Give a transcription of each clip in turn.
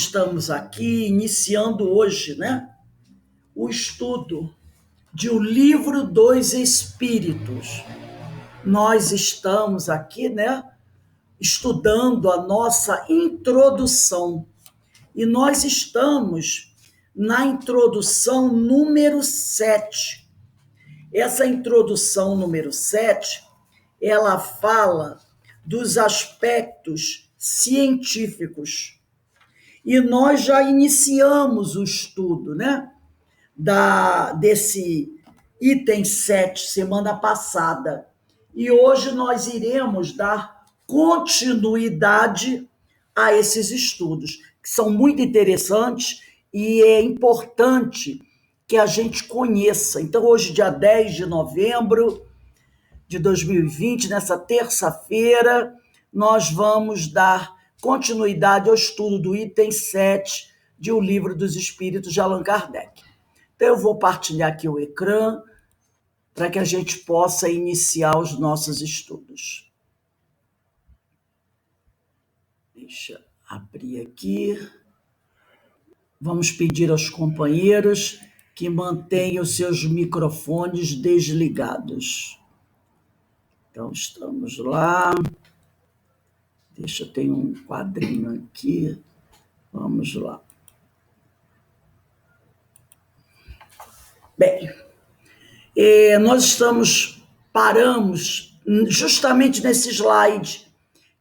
estamos aqui iniciando hoje, né, o estudo de O Livro dos Espíritos. Nós estamos aqui, né, estudando a nossa introdução. E nós estamos na introdução número 7. Essa introdução número 7, ela fala dos aspectos científicos. E nós já iniciamos o estudo, né, desse item 7, semana passada. E hoje nós iremos dar continuidade a esses estudos, que são muito interessantes e é importante que a gente conheça. Então, hoje, dia 10 de novembro de 2020, nessa terça-feira, nós vamos dar continuidade ao estudo do item 7 de O Livro dos Espíritos de Allan Kardec. Então, eu vou partilhar aqui o ecrã para que a gente possa iniciar os nossos estudos. Deixa eu abrir aqui. Vamos pedir aos companheiros que mantenham seus microfones desligados. Então, estamos lá. Deixa eu ter um quadrinho aqui. Vamos lá. Bem, nós paramos justamente nesse slide,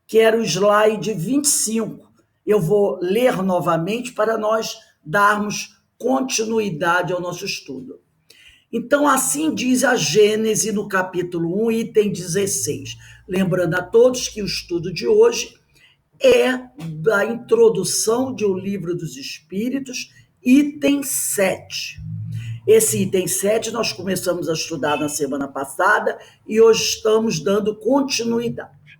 que era o slide 25. Eu vou ler novamente para nós darmos continuidade ao nosso estudo. Então, assim diz a Gênese no capítulo 1, item 16. Lembrando a todos que o estudo de hoje é da introdução de O Livro dos Espíritos, item 7. Esse item 7 nós começamos a estudar na semana passada e hoje estamos dando continuidade.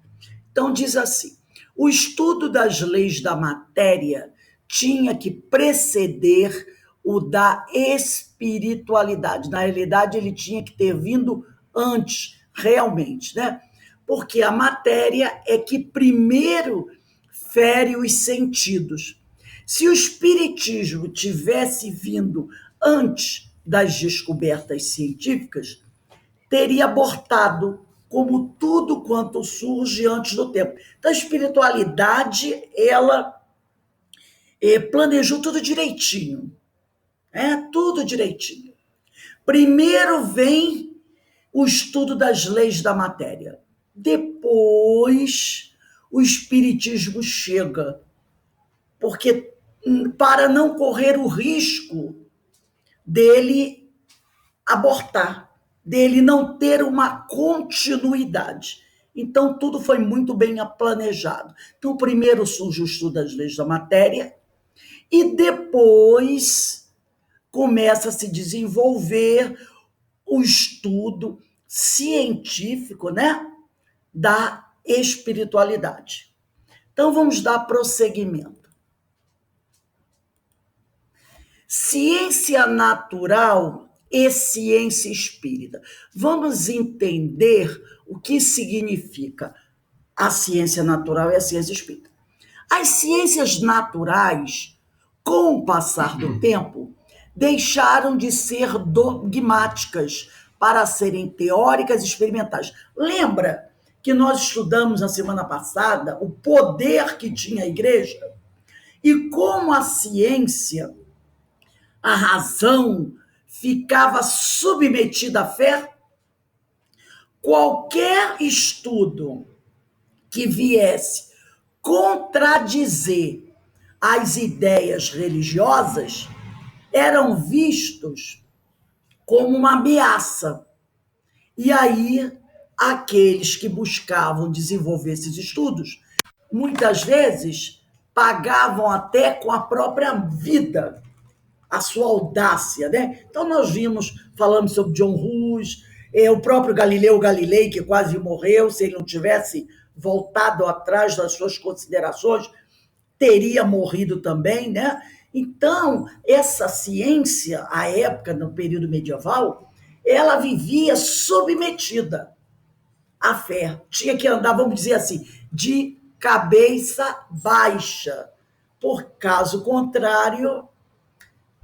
Então, diz assim: o estudo das leis da matéria tinha que preceder o da espiritualidade. Na realidade, ele tinha que ter vindo antes, realmente, né? Porque a matéria é que primeiro fere os sentidos. Se o espiritismo tivesse vindo antes das descobertas científicas, teria abortado como tudo quanto surge antes do tempo. Então, a espiritualidade, ela planejou tudo direitinho. Tudo direitinho. Primeiro vem o estudo das leis da matéria. Depois, o espiritismo chega. Porque, para não correr o risco dele abortar, dele não ter uma continuidade. Então, tudo foi muito bem planejado. Então, primeiro surge o estudo das leis da matéria e depois começa a se desenvolver o estudo científico, né, da espiritualidade. Então, vamos dar prosseguimento. Ciência natural e ciência espírita. Vamos entender o que significa a ciência natural e a ciência espírita. As ciências naturais, com o passar do tempo, deixaram de ser dogmáticas para serem teóricas e experimentais. Lembra que nós estudamos na semana passada o poder que tinha a igreja? E como a ciência, a razão, ficava submetida à fé? Qualquer estudo que viesse contradizer as ideias religiosas eram vistos como uma ameaça. E aí, aqueles que buscavam desenvolver esses estudos, muitas vezes, pagavam até com a própria vida a sua audácia, né? Então, nós falamos sobre John Hus, o próprio Galileu Galilei, que quase morreu, se ele não tivesse voltado atrás das suas considerações, teria morrido também, né? Então, essa ciência, à época, no período medieval, ela vivia submetida à fé. Tinha que andar, vamos dizer assim, de cabeça baixa, por caso contrário,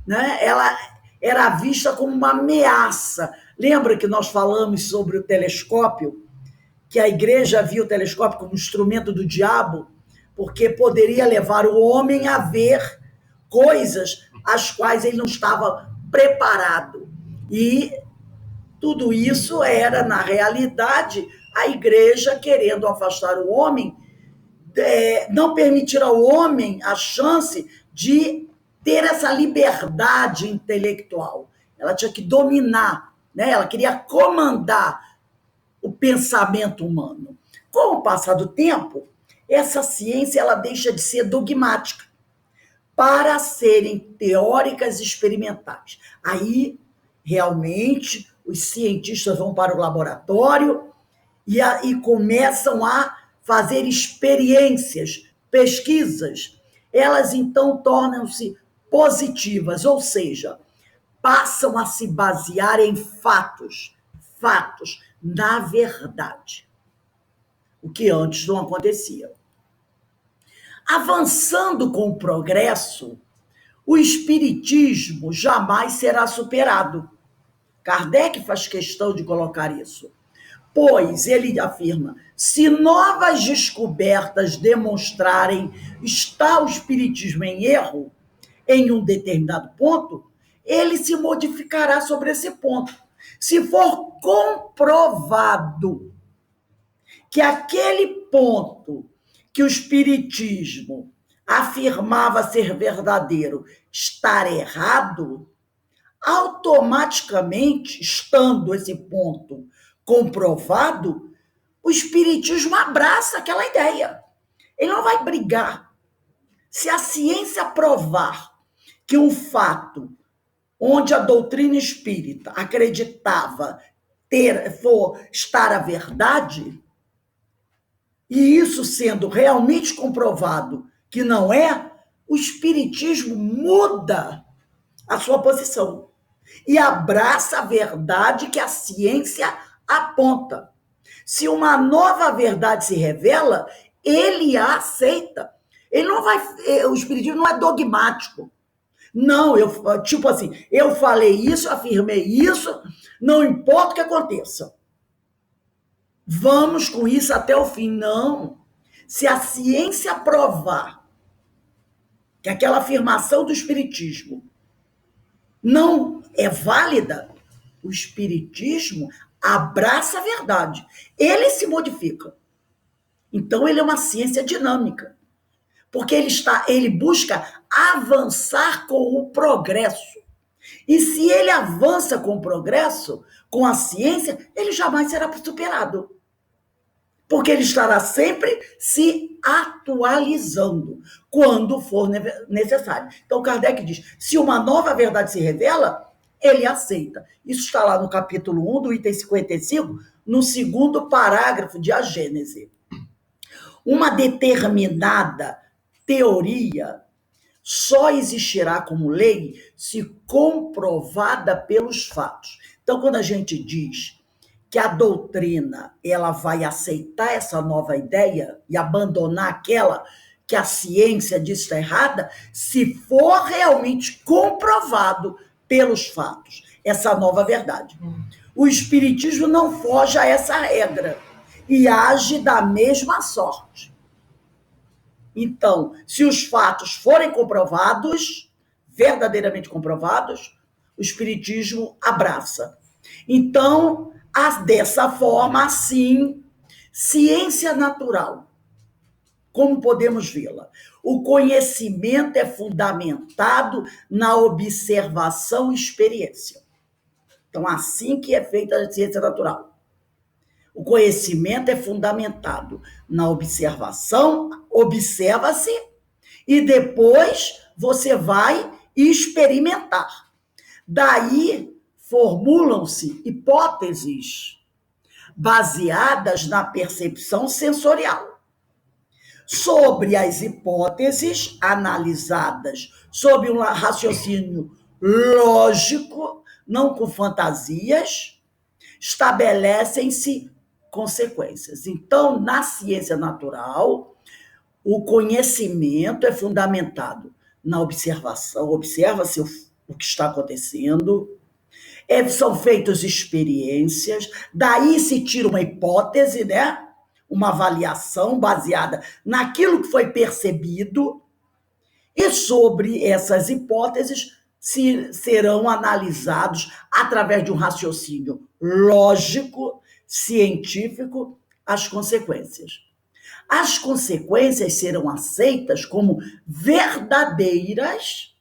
né, ela era vista como uma ameaça. Lembra que nós falamos sobre o telescópio? Que a igreja via o telescópio como instrumento do diabo, porque poderia levar o homem a ver coisas às quais ele não estava preparado. E tudo isso era, na realidade, a igreja querendo afastar o homem, não permitir ao homem a chance de ter essa liberdade intelectual. Ela tinha que dominar, né? Ela queria comandar o pensamento humano. Com o passar do tempo, essa ciência ela deixa de ser dogmática para serem teóricas e experimentais. Aí, realmente, os cientistas vão para o laboratório e começam a fazer experiências, pesquisas. Elas, então, tornam-se positivas, ou seja, passam a se basear em fatos, na verdade, o que antes não acontecia. Avançando com o progresso, o espiritismo jamais será superado. Kardec faz questão de colocar isso, pois ele afirma: se novas descobertas demonstrarem está o espiritismo em erro em um determinado ponto, ele se modificará sobre esse ponto. Se for comprovado que aquele ponto que o espiritismo afirmava ser verdadeiro estar errado, automaticamente, estando esse ponto comprovado, o espiritismo abraça aquela ideia. Ele não vai brigar. Se a ciência provar que um fato onde a doutrina espírita acreditava estar a verdade, e isso sendo realmente comprovado que não é, o espiritismo muda a sua posição e abraça a verdade que a ciência aponta. Se uma nova verdade se revela, ele a aceita. Ele não vai, o espiritismo não é dogmático. Não, tipo assim, eu falei isso, afirmei isso, não importa o que aconteça. Vamos com isso até o fim. Não. Se a ciência provar que aquela afirmação do espiritismo não é válida, o espiritismo abraça a verdade. Ele se modifica. Então, ele é uma ciência dinâmica. Porque ele busca avançar com o progresso. E se ele avança com o progresso, com a ciência, ele jamais será superado. Porque ele estará sempre se atualizando, quando for necessário. Então, Kardec diz, se uma nova verdade se revela, ele aceita. Isso está lá no capítulo 1 do item 55, no segundo parágrafo de A Gênese. Uma determinada teoria só existirá como lei se comprovada pelos fatos. Então, quando a gente diz que a doutrina ela vai aceitar essa nova ideia e abandonar aquela que a ciência diz está errada, se for realmente comprovado pelos fatos essa nova verdade. O espiritismo não foge a essa regra e age da mesma sorte. Então, se os fatos forem comprovados, verdadeiramente comprovados, o espiritismo abraça. Então, dessa forma, assim, ciência natural, como podemos vê-la? O conhecimento é fundamentado na observação e experiência. Então, assim que é feita a ciência natural. O conhecimento é fundamentado na observação, observa-se, e depois você vai experimentar. Daí formulam-se hipóteses baseadas na percepção sensorial. Sobre as hipóteses analisadas sob um raciocínio lógico, não com fantasias, estabelecem-se consequências. Então, na ciência natural, O conhecimento é fundamentado na observação, observa-se o que está acontecendo, são feitas experiências, daí se tira uma hipótese, né? Uma avaliação baseada naquilo que foi percebido, e sobre essas hipóteses serão analisados através de um raciocínio lógico, científico, as consequências. As consequências serão aceitas como verdadeiras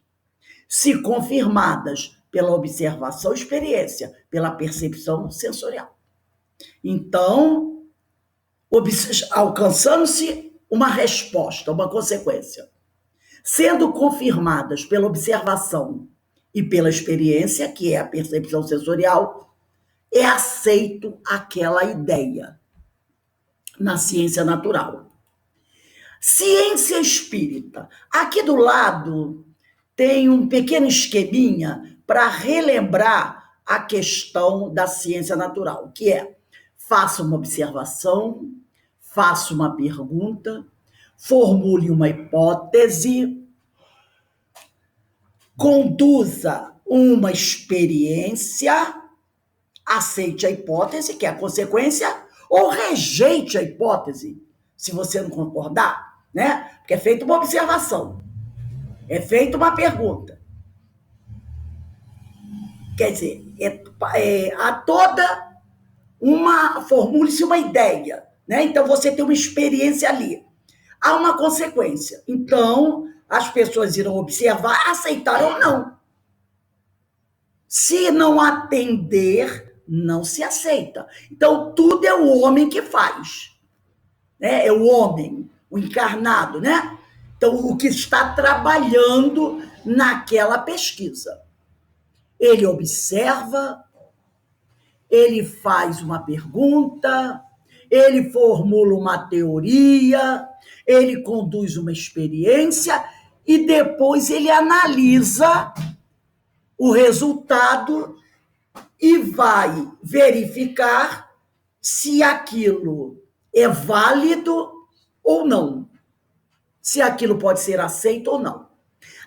se confirmadas pela observação e experiência, pela percepção sensorial. Então, alcançando-se uma resposta, uma consequência, sendo confirmadas pela observação e pela experiência, que é a percepção sensorial, é aceito aquela ideia na ciência natural. Ciência espírita. Aqui do lado tem um pequeno esqueminha para relembrar a questão da ciência natural, que é: faça uma observação, faça uma pergunta, formule uma hipótese, conduza uma experiência, aceite a hipótese, que é a consequência, ou rejeite a hipótese, se você não concordar, né? Porque é feita uma observação, é feita uma pergunta. Quer dizer, há toda uma... formule-se uma ideia, né? Então, você tem uma experiência ali. Há uma consequência. Então, as pessoas irão observar, aceitar ou não. Se não atender, não se aceita. Então, tudo é o homem que faz. Né? É o homem, o encarnado, né? Então, o que está trabalhando naquela pesquisa. Ele observa, ele faz uma pergunta, ele formula uma teoria, ele conduz uma experiência e depois ele analisa o resultado e vai verificar se aquilo é válido ou não, se aquilo pode ser aceito ou não.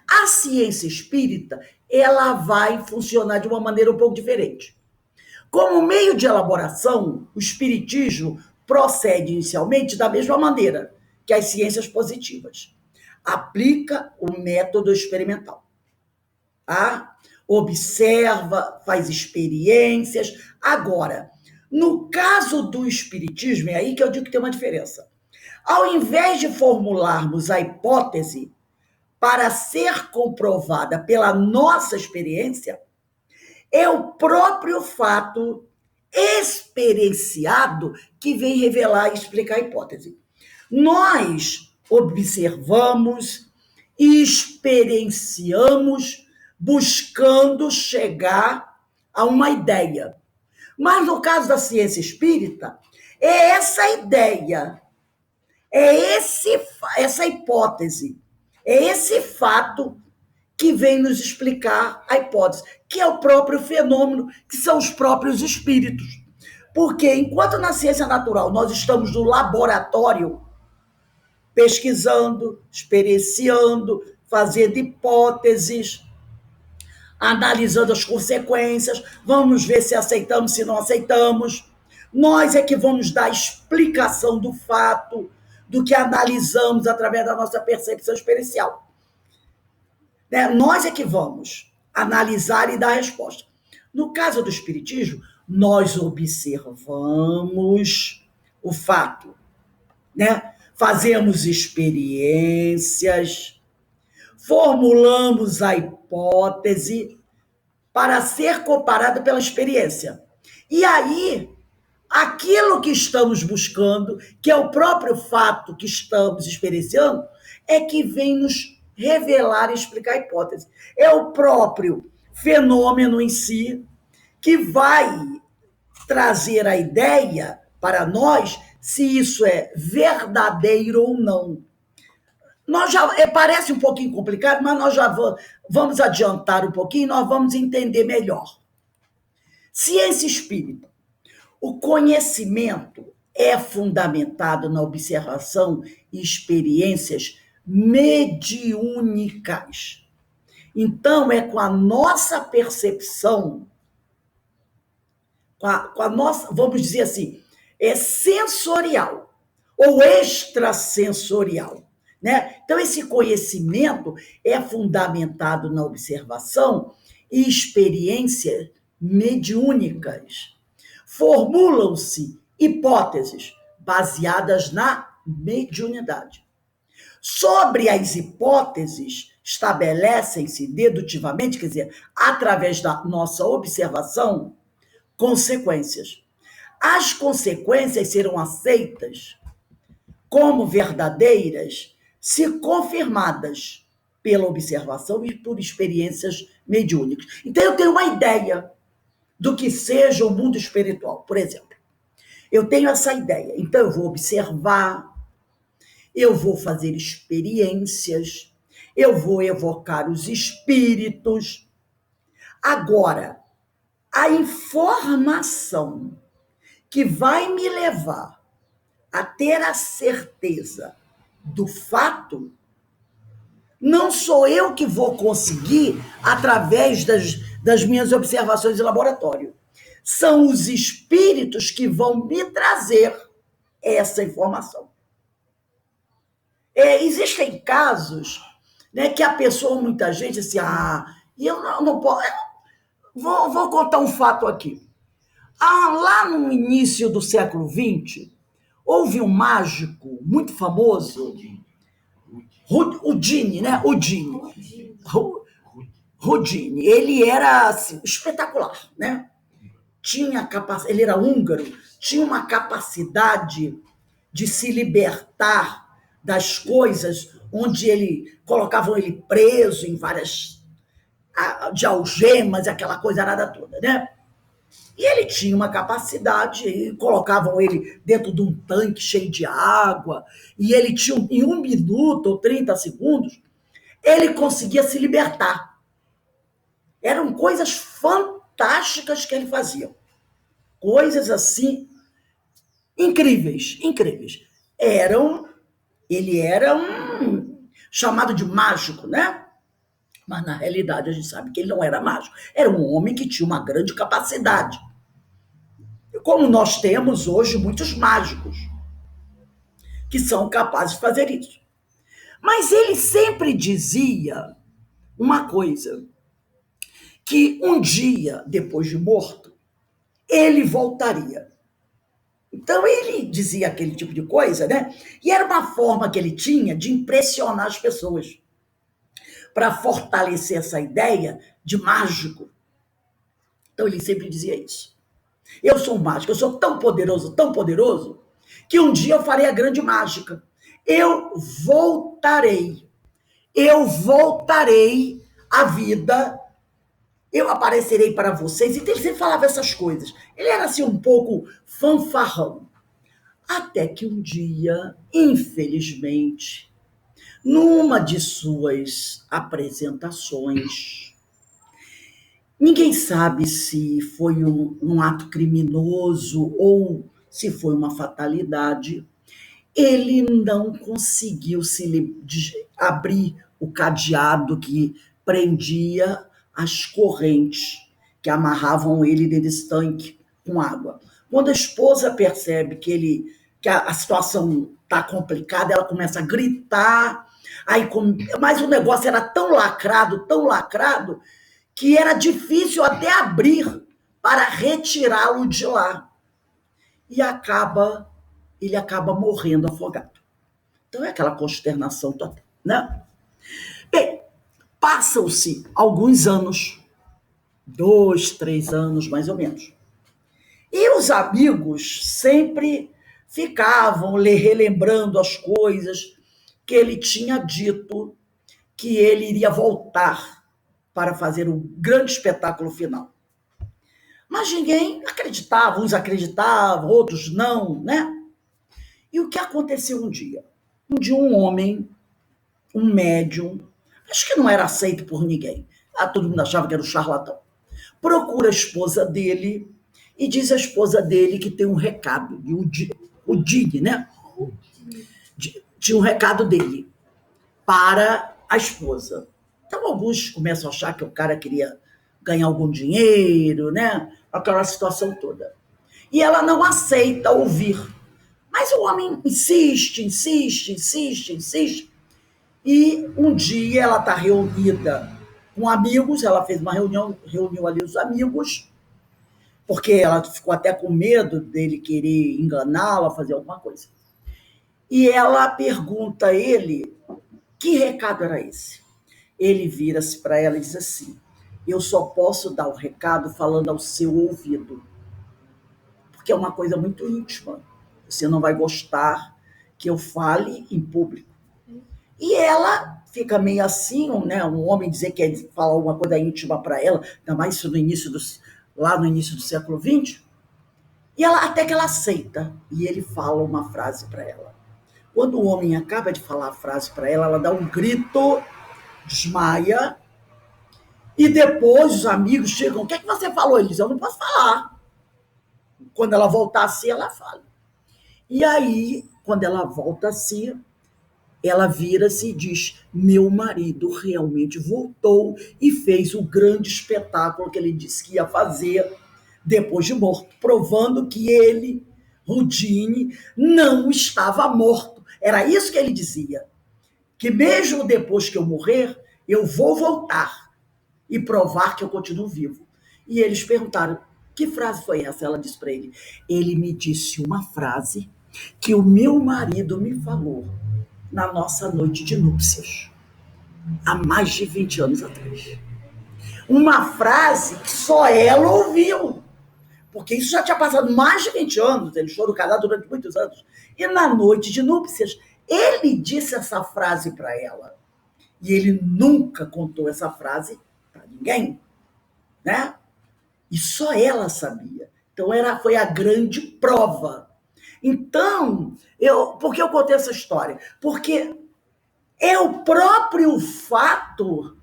A ciência espírita, ela vai funcionar de uma maneira um pouco diferente. Como meio de elaboração, o espiritismo procede inicialmente da mesma maneira que as ciências positivas. Aplica o método experimental. Tá? Observa, faz experiências. Agora, no caso do espiritismo, é aí que eu digo que tem uma diferença. Ao invés de formularmos a hipótese para ser comprovada pela nossa experiência, é o próprio fato experienciado que vem revelar e explicar a hipótese. Nós observamos e experienciamos buscando chegar a uma ideia. Mas no caso da ciência espírita, é essa ideia, é essa hipótese, é esse fato que vem nos explicar a hipótese, que é o próprio fenômeno, que são os próprios espíritos. Porque enquanto na ciência natural nós estamos no laboratório, pesquisando, experienciando, fazendo hipóteses, analisando as consequências, vamos ver se aceitamos, se não aceitamos. Nós é que vamos dar explicação do fato, do que analisamos através da nossa percepção experiencial. Nós é que vamos analisar e dar resposta. No caso do espiritismo, nós observamos o fato, né? Fazemos experiências, formulamos a hipótese para ser comparada pela experiência. E aí, aquilo que estamos buscando, que é o próprio fato que estamos experienciando, é que vem nos revelar e explicar a hipótese. É o próprio fenômeno em si que vai trazer a ideia para nós se isso é verdadeiro ou não. Nós já parece um pouquinho complicado, mas nós já vamos adiantar um pouquinho, nós vamos entender melhor. Ciência espírita. O conhecimento é fundamentado na observação e experiências mediúnicas. Então, é com a nossa percepção, com a nossa, vamos dizer assim, é sensorial ou extrasensorial. Né? Então, esse conhecimento é fundamentado na observação e experiências mediúnicas. Formulam-se hipóteses baseadas na mediunidade. Sobre as hipóteses, estabelecem-se dedutivamente, quer dizer, através da nossa observação, consequências. As consequências serão aceitas como verdadeiras se confirmadas pela observação e por experiências mediúnicas. Então, eu tenho uma ideia do que seja o mundo espiritual, por exemplo. Eu tenho essa ideia, então eu vou observar, eu vou fazer experiências, eu vou evocar os espíritos. Agora, a informação que vai me levar a ter a certeza do fato, não sou eu que vou conseguir através das minhas observações de laboratório. São os espíritos que vão me trazer essa informação. Existem casos, né, que a pessoa, muita gente, assim, e eu não posso. Vou contar um fato aqui. Lá no início do século XX, houve um mágico muito famoso, Houdini, né? Houdini. Ele era assim, espetacular, né? Ele era húngaro, tinha uma capacidade de se libertar das coisas, onde colocavam ele preso em várias de algemas, aquela coisa nada toda, né? E ele tinha uma capacidade, e colocavam ele dentro de um tanque cheio de água, e ele tinha, em 1 minuto ou 30 segundos, ele conseguia se libertar. Eram coisas fantásticas que ele fazia. Coisas assim, incríveis, incríveis. Ele era chamado de mágico, né? Mas, na realidade, a gente sabe que ele não era mágico. Era um homem que tinha uma grande capacidade. Como nós temos hoje muitos mágicos que são capazes de fazer isso. Mas ele sempre dizia uma coisa, que um dia, depois de morto, ele voltaria. Então, ele dizia aquele tipo de coisa, né? E era uma forma que ele tinha de impressionar as pessoas, para fortalecer essa ideia de mágico. Então, ele sempre dizia isso. Eu sou um mágico, eu sou tão poderoso, que um dia eu farei a grande mágica. Eu voltarei à vida, eu aparecerei para vocês. Então, ele sempre falava essas coisas. Ele era assim um pouco fanfarrão. Até que um dia, infelizmente, numa de suas apresentações, ninguém sabe se foi um ato criminoso ou se foi uma fatalidade, ele não conseguiu abrir o cadeado que prendia as correntes que amarravam ele dentro desse tanque com água. Quando a esposa percebe que a situação está complicada, ela começa a gritar. Mas o negócio era tão lacrado, que era difícil até abrir para retirá-lo de lá. E ele acaba morrendo afogado. Então é aquela consternação total, né? Bem, passam-se alguns anos, 2, 3 anos mais ou menos. E os amigos sempre ficavam relembrando as coisas que ele tinha dito, que ele iria voltar para fazer um grande espetáculo final. Mas ninguém acreditava, uns acreditavam, outros não, né? E o que aconteceu um dia? Um homem, um médium, acho que não era aceito por ninguém, todo mundo achava que era um charlatão, procura a esposa dele e diz à esposa dele que tem um recado Dini, né? Tinha um recado dele para a esposa. Então, alguns começam a achar que o cara queria ganhar algum dinheiro, né? Aquela situação toda. E ela não aceita ouvir. Mas o homem insiste, insiste, insiste, insiste. E um dia ela está reunida com amigos, ela fez uma reunião, reuniu ali os amigos, porque ela ficou até com medo dele querer enganá-la, fazer alguma coisa. E ela pergunta a ele que recado era esse. Ele vira-se para ela e diz assim: eu só posso dar o recado falando ao seu ouvido, porque é uma coisa muito íntima. Você não vai gostar que eu fale em público. E ela fica meio assim, né? Um homem dizer que ele fala alguma coisa íntima para ela, ainda mais isso lá no início do século XX. E ela, até que ela aceita. E ele fala uma frase para ela. Quando o homem acaba de falar a frase para ela, ela dá um grito, desmaia, e depois os amigos chegam: o que é que você falou? Ele diz: eu não posso falar. Quando ela voltar a si, ela fala. E aí, quando ela volta a si, ela vira-se e diz: meu marido realmente voltou e fez o grande espetáculo que ele disse que ia fazer depois de morto, provando que ele, Houdini, não estava morto. Era isso que ele dizia, que mesmo depois que eu morrer, eu vou voltar e provar que eu continuo vivo. E eles perguntaram: que frase foi essa? Ela disse para ele: ele me disse uma frase que o meu marido me falou na nossa noite de núpcias, há mais de 20 anos atrás. Uma frase que só ela ouviu, porque isso já tinha passado mais de 20 anos, eles foram casados durante muitos anos. E na noite de núpcias, ele disse essa frase para ela. E ele nunca contou essa frase para ninguém, né? E só ela sabia. Então foi a grande prova. Então, por que eu contei essa história? Porque é o próprio fato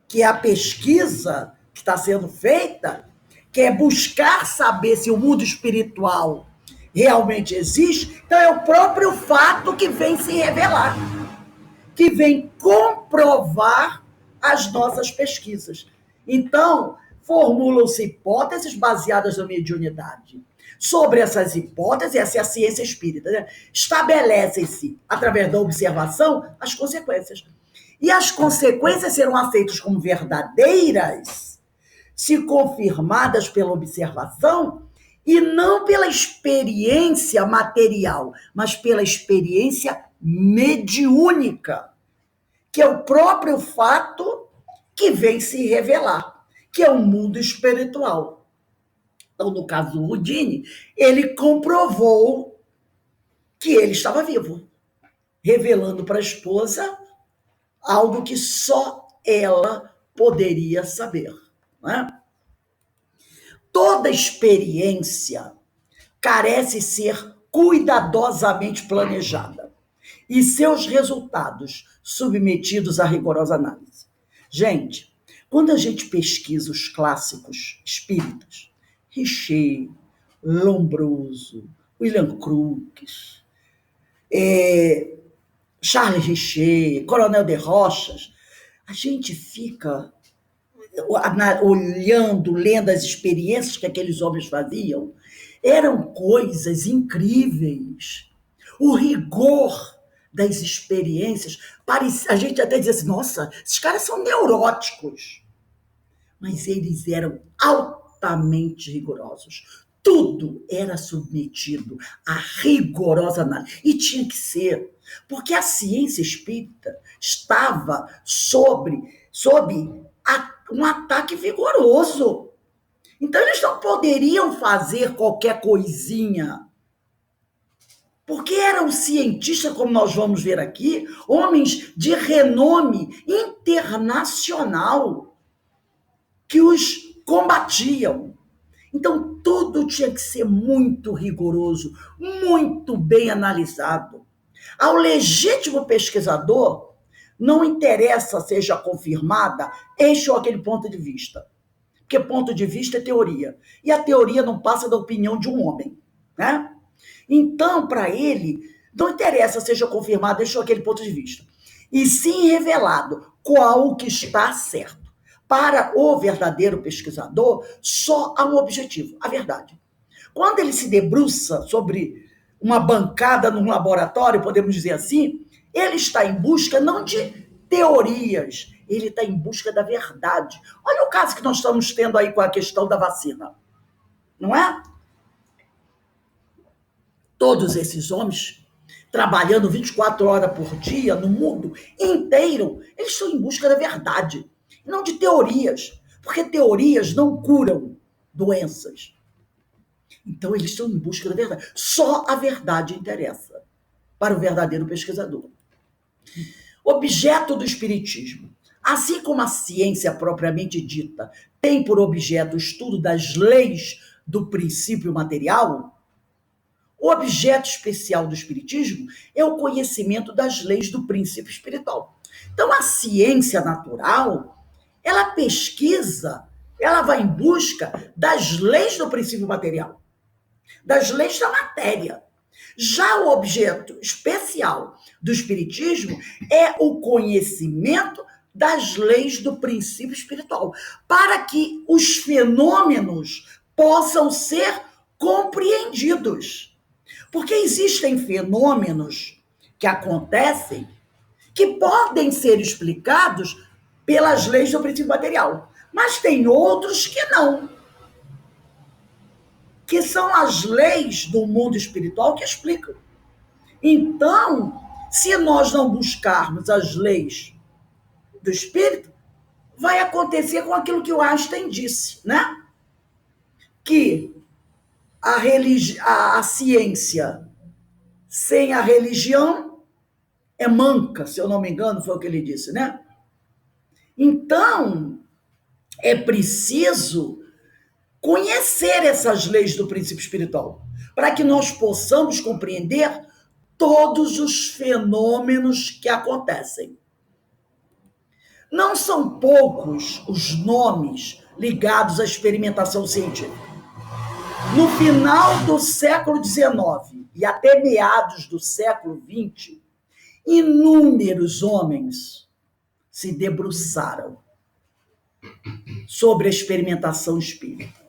que a pesquisa que está sendo feita, que é buscar saber se o mundo espiritual realmente existe, então é o próprio fato que vem se revelar, que vem comprovar as nossas pesquisas. Então, formulam-se hipóteses baseadas na mediunidade. Sobre essas hipóteses, essa é a ciência espírita, né? Estabelecem-se, através da observação, as consequências. E as consequências serão aceitas como verdadeiras se confirmadas pela observação e não pela experiência material, mas pela experiência mediúnica, que é o próprio fato que vem se revelar, que é o mundo espiritual. Então, no caso do Houdini, ele comprovou que ele estava vivo, revelando para a esposa algo que só ela poderia saber, né? Toda experiência carece ser cuidadosamente planejada e seus resultados submetidos a rigorosa análise. Gente, quando a gente pesquisa os clássicos espíritas, Richer, Lombroso, William Crookes, Charles Richer, Coronel de Rochas, a gente fica olhando, lendo as experiências que aqueles homens faziam. Eram coisas incríveis. O rigor das experiências, a gente até dizia assim: nossa, esses caras são neuróticos. Mas eles eram altamente rigorosos. Tudo era submetido a rigorosa análise. E tinha que ser, porque a ciência espírita estava sob um ataque vigoroso. Então, eles não poderiam fazer qualquer coisinha, porque eram cientistas, como nós vamos ver aqui, homens de renome internacional que os combatiam. Então, tudo tinha que ser muito rigoroso, muito bem analisado. Ao legítimo pesquisador, não interessa seja confirmada este ou aquele ponto de vista, porque ponto de vista é teoria, e a teoria não passa da opinião de um homem, né? Então, para ele, não interessa seja confirmado, deixou aquele ponto de vista, e sim revelado qual o que está certo. Para o verdadeiro pesquisador, só há um objetivo, a verdade. Quando ele se debruça sobre uma bancada num laboratório, podemos dizer assim, ele está em busca não de teorias, ele está em busca da verdade. Olha o caso que nós estamos tendo aí com a questão da vacina, não é? Todos esses homens trabalhando 24 horas por dia no mundo inteiro, eles estão em busca da verdade, não de teorias, porque teorias não curam doenças. Então, eles estão em busca da verdade. Só a verdade interessa para o verdadeiro pesquisador. Objeto do espiritismo. Assim como a ciência propriamente dita tem por objeto o estudo das leis do princípio material, o objeto especial do espiritismo é o conhecimento das leis do princípio espiritual. Então, a ciência natural, ela pesquisa, ela vai em busca das leis do princípio material, das leis da matéria. Já o objeto especial do espiritismo é o conhecimento das leis do princípio espiritual, para que os fenômenos possam ser compreendidos. Porque existem fenômenos que acontecem que podem ser explicados pelas leis do princípio material, mas tem outros que não, que são as leis do mundo espiritual que explicam. Então, se nós não buscarmos as leis do espírito, vai acontecer com aquilo que o Einstein disse, né? Que a ciência sem a religião é manca, se eu não me engano, foi o que ele disse, né? Então, é preciso conhecer essas leis do princípio espiritual, para que nós possamos compreender todos os fenômenos que acontecem. Não são poucos os nomes ligados à experimentação científica. No final do século XIX e até meados do século XX, inúmeros homens se debruçaram sobre a experimentação espírita,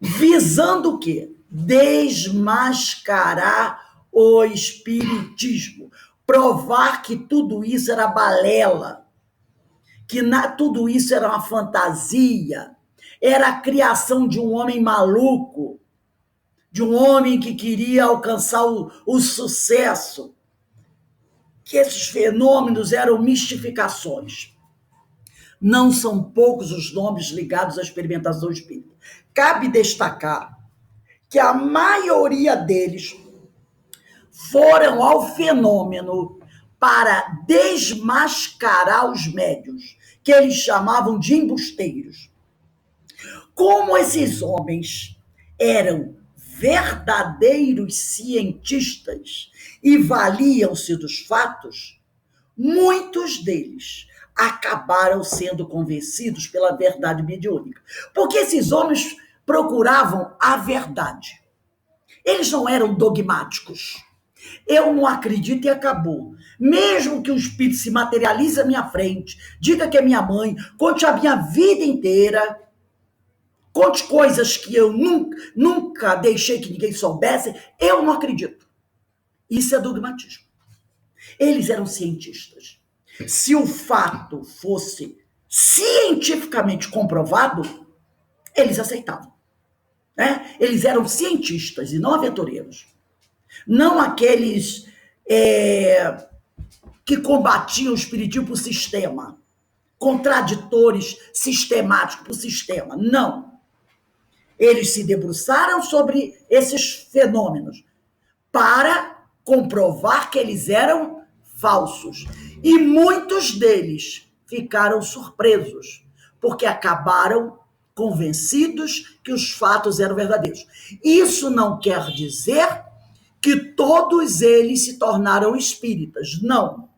visando o quê? Desmascarar o espiritismo, provar que tudo isso era balela, que tudo isso era uma fantasia, era a criação de um homem maluco, de um homem que queria alcançar o sucesso, que esses fenômenos eram mistificações. Não são poucos os nomes ligados à experimentação espírita. Cabe destacar que a maioria deles foram ao fenômeno para desmascarar os médiuns, que eles chamavam de embusteiros. Como esses homens eram verdadeiros cientistas e valiam-se dos fatos, muitos deles acabaram sendo convencidos pela verdade mediúnica. Porque esses homens procuravam a verdade. Eles não eram dogmáticos. Eu não acredito e acabou. Mesmo que o espírito se materialize à minha frente, diga que é minha mãe, conte a minha vida inteira, conte coisas que eu nunca deixei que ninguém soubesse, eu não acredito. Isso é dogmatismo. Eles eram cientistas. Se o fato fosse cientificamente comprovado, eles aceitavam. Né? Eles eram cientistas e não aventureiros. Não aqueles que combatiam o espiritismo por sistema, contraditores sistemáticos por sistema. Não. Eles se debruçaram sobre esses fenômenos para comprovar que eles eram falsos. E muitos deles ficaram surpresos, porque acabaram convencidos que os fatos eram verdadeiros. Isso não quer dizer que todos eles se tornaram espíritas, não.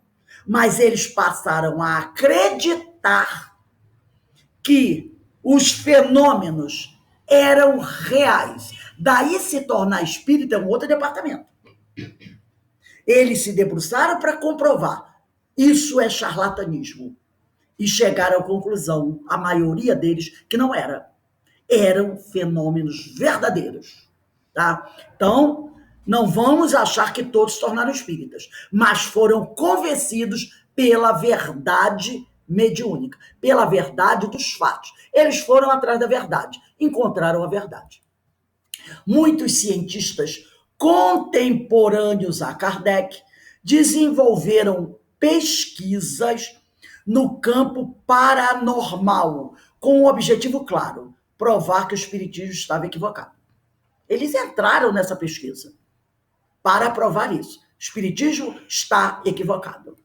Mas eles passaram a acreditar que os fenômenos eram reais. Daí se tornar espírita é um outro departamento. Eles se debruçaram para comprovar. Isso é charlatanismo. E chegaram à conclusão, a maioria deles, que não era. Eram fenômenos verdadeiros. Tá? Então, não vamos achar que todos se tornaram espíritas, mas foram convencidos pela verdade mediúnica, pela verdade dos fatos. Eles foram atrás da verdade, encontraram a verdade. Muitos cientistas contemporâneos a Kardec desenvolveram pesquisas no campo paranormal, com um objetivo claro: provar que o espiritismo estava equivocado. Eles entraram nessa pesquisa para provar isso. O espiritismo está equivocado.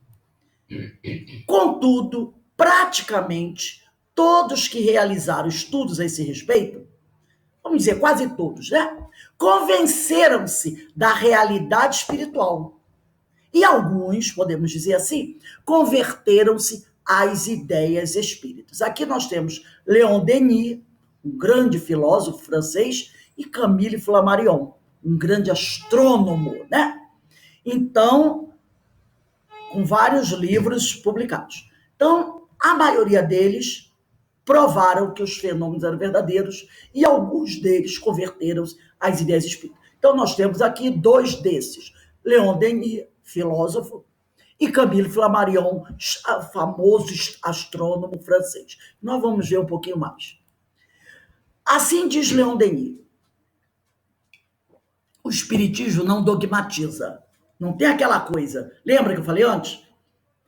Contudo, praticamente todos que realizaram estudos a esse respeito, vamos dizer, quase todos, né? Convenceram-se da realidade espiritual. E alguns, podemos dizer assim, converteram-se às ideias espíritas. Aqui nós temos Leon Denis, um grande filósofo francês, e Camille Flammarion, um grande astrônomo, né? Então, com vários livros publicados. Então, a maioria deles provaram que os fenômenos eram verdadeiros e alguns deles converteram-se às ideias espíritas. Então, nós temos aqui dois desses. Leon Denis, filósofo, e Camille Flammarion, famoso astrônomo francês. Nós vamos ver um pouquinho mais. Assim diz Leon Denis: o espiritismo não dogmatiza. Não tem aquela coisa. Lembra que eu falei antes?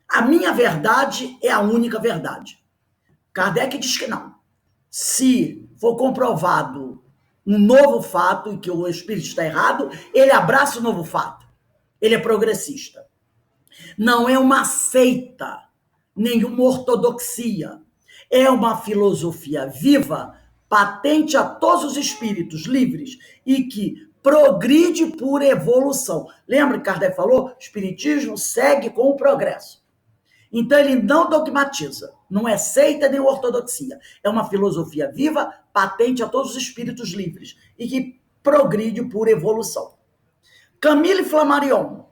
A minha verdade é a única verdade. Kardec diz que não. Se for comprovado um novo fato e que o espírito está errado, ele abraça o novo fato. Ele é progressista. Não é uma seita, nenhuma ortodoxia. É uma filosofia viva, patente a todos os espíritos livres e que progride por evolução. Lembra que Kardec falou? O espiritismo segue com o progresso. Então ele não dogmatiza, não é seita nem ortodoxia. É uma filosofia viva, patente a todos os espíritos livres e que progride por evolução. Camille Flammarion,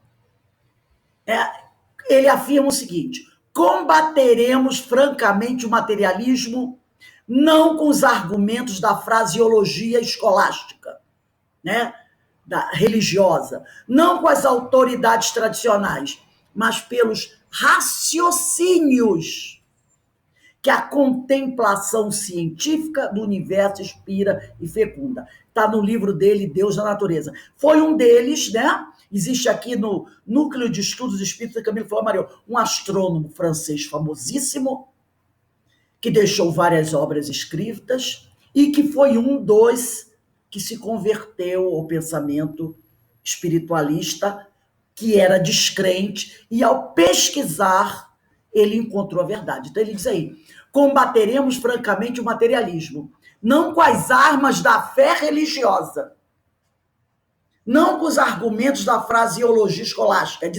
ele afirma o seguinte: combateremos francamente o materialismo não com os argumentos da fraseologia escolástica, né, da religiosa, não com as autoridades tradicionais, mas pelos raciocínios que a contemplação científica do universo inspira e fecunda. Está no livro dele, Deus na Natureza. Foi um deles, né? Existe aqui no Núcleo de Estudos Espíritas, Camille Flammarion, um astrônomo francês famosíssimo, que deixou várias obras escritas e que foi um dos que se converteu ao pensamento espiritualista, que era descrente, e ao pesquisar, ele encontrou a verdade. Então ele diz aí: combateremos francamente o materialismo, não com as armas da fé religiosa, não com os argumentos da fraseologia escolástica,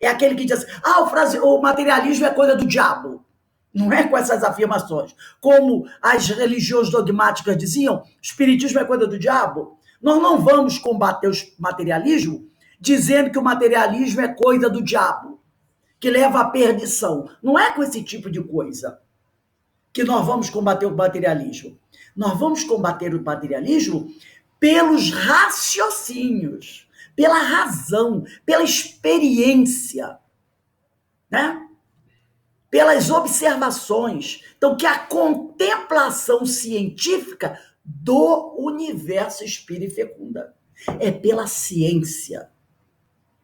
é aquele que diz assim: o materialismo é coisa do diabo. Não é com essas afirmações. Como as religiões dogmáticas diziam, o espiritismo é coisa do diabo. Nós não vamos combater o materialismo dizendo que o materialismo é coisa do diabo, que leva à perdição. Não é com esse tipo de coisa que nós vamos combater o materialismo. Nós vamos combater o materialismo pelos raciocínios, pela razão, pela experiência, né? Pelas observações. Então, que a contemplação científica do universo espírita fecunda. É pela ciência,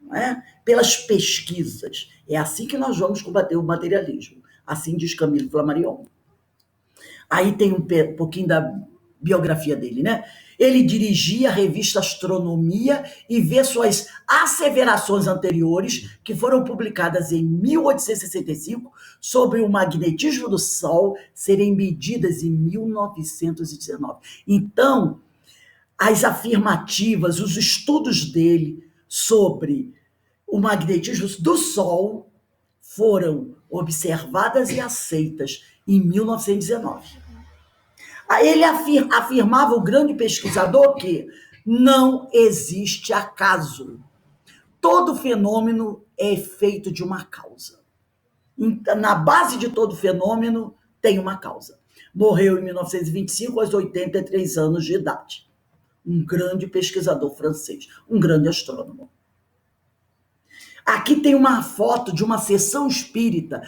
não é? Pelas pesquisas. É assim que nós vamos combater o materialismo. Assim diz Camille Flammarion. Aí tem um pouquinho da biografia dele, né? Ele dirigia a revista Astronomia e vê suas asseverações anteriores, que foram publicadas em 1865, sobre o magnetismo do Sol, serem medidas em 1919. Então, as afirmativas, os estudos dele sobre o magnetismo do Sol foram observadas e aceitas em 1919. Ele afirmava, o grande pesquisador, que não existe acaso. Todo fenômeno é efeito de uma causa. Na base de todo fenômeno tem uma causa. Morreu em 1925, aos 83 anos de idade. Um grande pesquisador francês, um grande astrônomo. Aqui tem uma foto de uma sessão espírita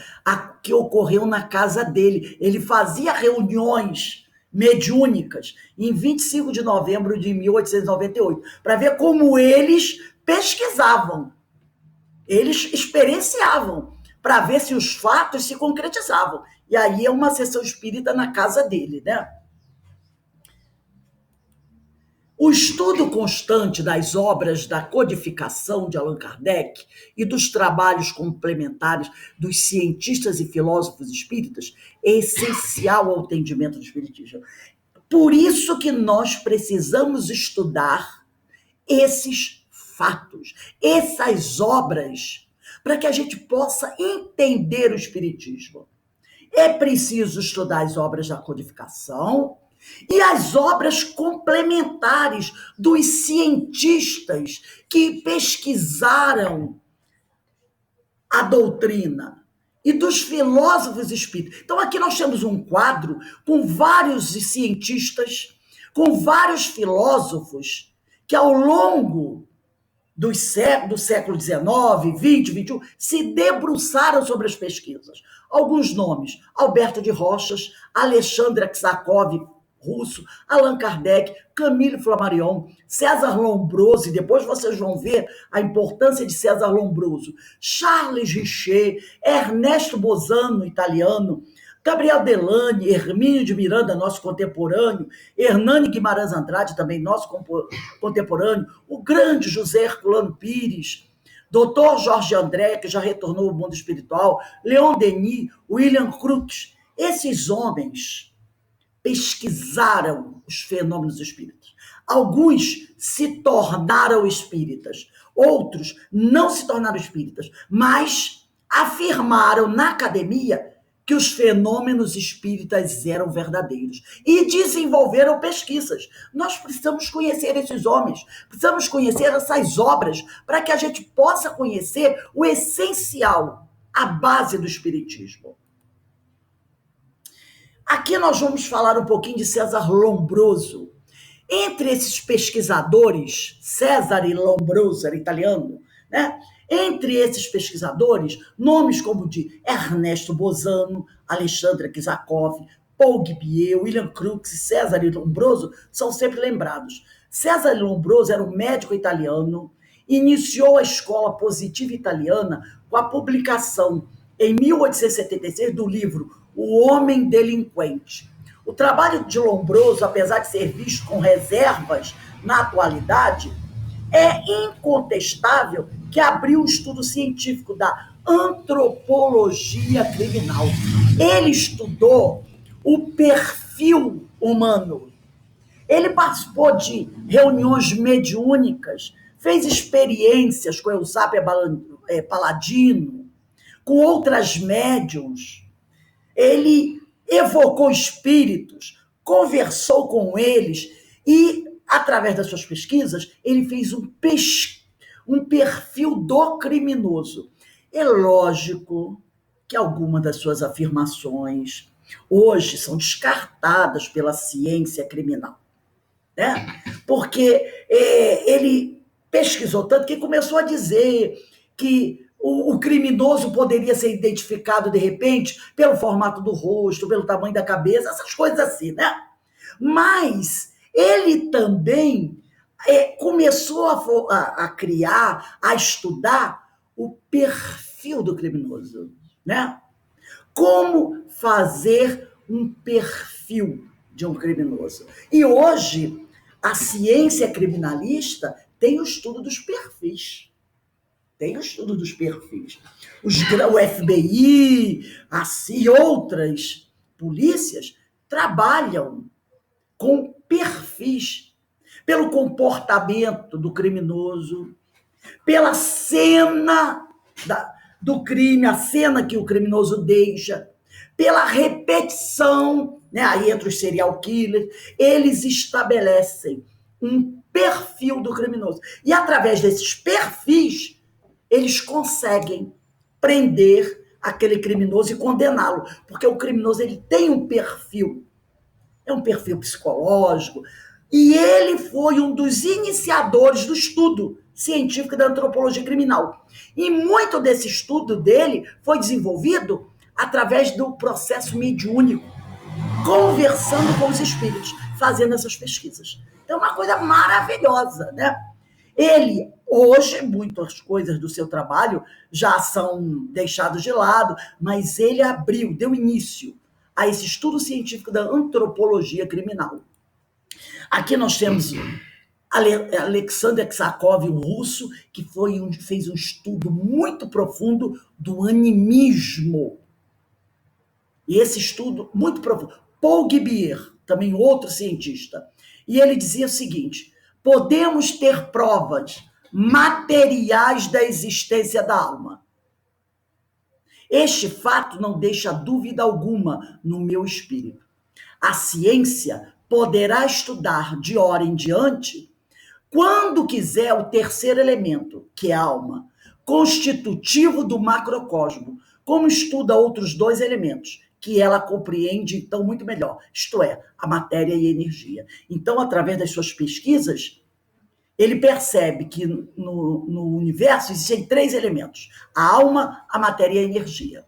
que ocorreu na casa dele. Ele fazia reuniões mediúnicas em 25 de novembro de 1898, para ver como eles pesquisavam, eles experienciavam, para ver se os fatos se concretizavam. E aí é uma sessão espírita na casa dele, né? O estudo constante das obras da codificação de Allan Kardec e dos trabalhos complementares dos cientistas e filósofos espíritas é essencial ao entendimento do espiritismo. Por isso que nós precisamos estudar esses fatos, essas obras, para que a gente possa entender o espiritismo. É preciso estudar as obras da codificação e as obras complementares dos cientistas que pesquisaram a doutrina e dos filósofos espíritas. Então, aqui nós temos um quadro com vários cientistas, com vários filósofos que, ao longo do século XIX, XX, XXI, se debruçaram sobre as pesquisas. Alguns nomes: Alberto de Rochas, Alexandre Aksakov, russo, Allan Kardec, Camille Flammarion, César Lombroso, e depois vocês vão ver a importância de César Lombroso, Charles Richer, Ernesto Bosano, italiano, Gabriel Delany, Hermínio de Miranda, nosso contemporâneo, Hernani Guimarães Andrade, também nosso contemporâneo, o grande José Herculano Pires, Dr. Jorge André, que já retornou ao mundo espiritual, Leon Denis, William Crookes. Esses homens pesquisaram os fenômenos espíritas. Alguns se tornaram espíritas, outros não se tornaram espíritas, mas afirmaram na academia que os fenômenos espíritas eram verdadeiros e desenvolveram pesquisas. Nós precisamos conhecer esses homens, precisamos conhecer essas obras para que a gente possa conhecer o essencial, a base do espiritismo. Aqui nós vamos falar um pouquinho de César Lombroso. Entre esses pesquisadores, César e Lombroso, era italiano, né? Entre esses pesquisadores, nomes como de Ernesto Bosano, Alexandre Aksakov, Paul Guibier, William Crookes e César e Lombroso são sempre lembrados. César Lombroso era um médico italiano, iniciou a escola positiva italiana com a publicação, em 1876, do livro O Homem Delinquente. O trabalho de Lombroso, apesar de ser visto com reservas na atualidade, é incontestável que abriu o estudo científico da antropologia criminal. Ele estudou o perfil humano. Ele participou de reuniões mediúnicas, fez experiências com Eusápia Paladino, com outras médiuns. Ele evocou espíritos, conversou com eles e, através das suas pesquisas, ele fez um perfil do criminoso. É lógico que algumas das suas afirmações hoje são descartadas pela ciência criminal, né? Porque ele pesquisou tanto que começou a dizer que o criminoso poderia ser identificado, de repente, pelo formato do rosto, pelo tamanho da cabeça, essas coisas assim, né? Mas ele também começou a criar, a estudar o perfil do criminoso, né? Como fazer um perfil de um criminoso. E hoje, a ciência criminalista tem o estudo dos perfis. Tem o estudo dos perfis. O FBI e outras polícias trabalham com perfis, pelo comportamento do criminoso, pela cena do crime, a cena que o criminoso deixa, pela repetição, né? Aí entra os serial killers, eles estabelecem um perfil do criminoso. E através desses perfis, eles conseguem prender aquele criminoso e condená-lo, porque o criminoso ele tem um perfil, é um perfil psicológico, e ele foi um dos iniciadores do estudo científico da antropologia criminal. E muito desse estudo dele foi desenvolvido através do processo mediúnico, conversando com os espíritos, fazendo essas pesquisas. Então, é uma coisa maravilhosa, né? Ele, hoje, muitas coisas do seu trabalho já são deixadas de lado, mas ele abriu, deu início a esse estudo científico da antropologia criminal. Aqui nós temos Alexander Ksakov, um russo, que fez um estudo muito profundo do animismo. E esse estudo muito profundo. Paul Guibier, também outro cientista, e ele dizia o seguinte: podemos ter provas materiais da existência da alma. Este fato não deixa dúvida alguma no meu espírito. A ciência poderá estudar de hora em diante, quando quiser, o terceiro elemento, que é a alma, constitutivo do macrocosmo, como estuda outros dois elementos, que ela compreende, então, muito melhor, isto é, a matéria e a energia. Então, através das suas pesquisas, ele percebe que no universo existem três elementos: a alma, a matéria e a energia.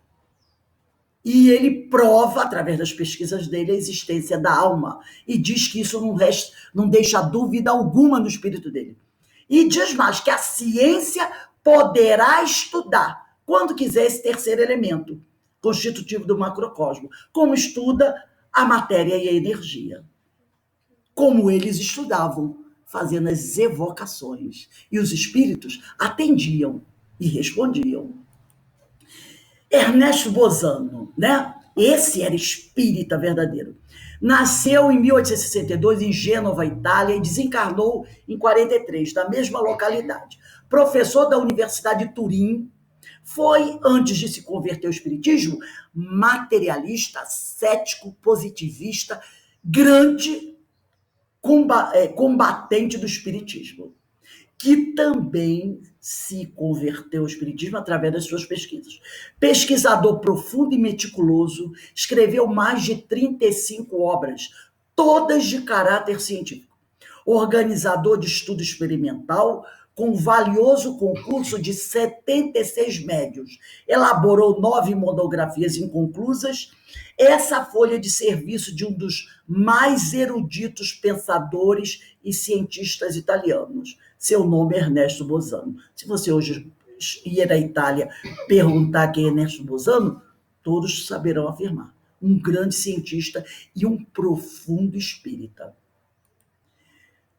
E ele prova, através das pesquisas dele, a existência da alma. E diz que isso não deixa dúvida alguma no espírito dele. E diz mais, que a ciência poderá estudar, quando quiser, esse terceiro elemento, constitutivo do macrocosmo, como estuda a matéria e a energia. Como eles estudavam, fazendo as evocações. E os espíritos atendiam e respondiam. Ernesto Bozano, né? Esse era espírita verdadeiro. Nasceu em 1862 em Gênova, Itália, e desencarnou em 43, na mesma localidade. Professor da Universidade de Turim, foi, antes de se converter ao espiritismo, materialista, cético, positivista, grande combatente do espiritismo, que também se converteu ao espiritismo através das suas pesquisas. Pesquisador profundo e meticuloso, escreveu mais de 35 obras, todas de caráter científico. Organizador de estudo experimental, com valioso concurso de 76 médios. Elaborou 9 monografias inconclusas. Essa folha de serviço de um dos mais eruditos pensadores e cientistas italianos. Seu nome é Ernesto Bozano. Se você hoje ir à Itália perguntar quem é Ernesto Bozano, todos saberão afirmar. Um grande cientista e um profundo espírita.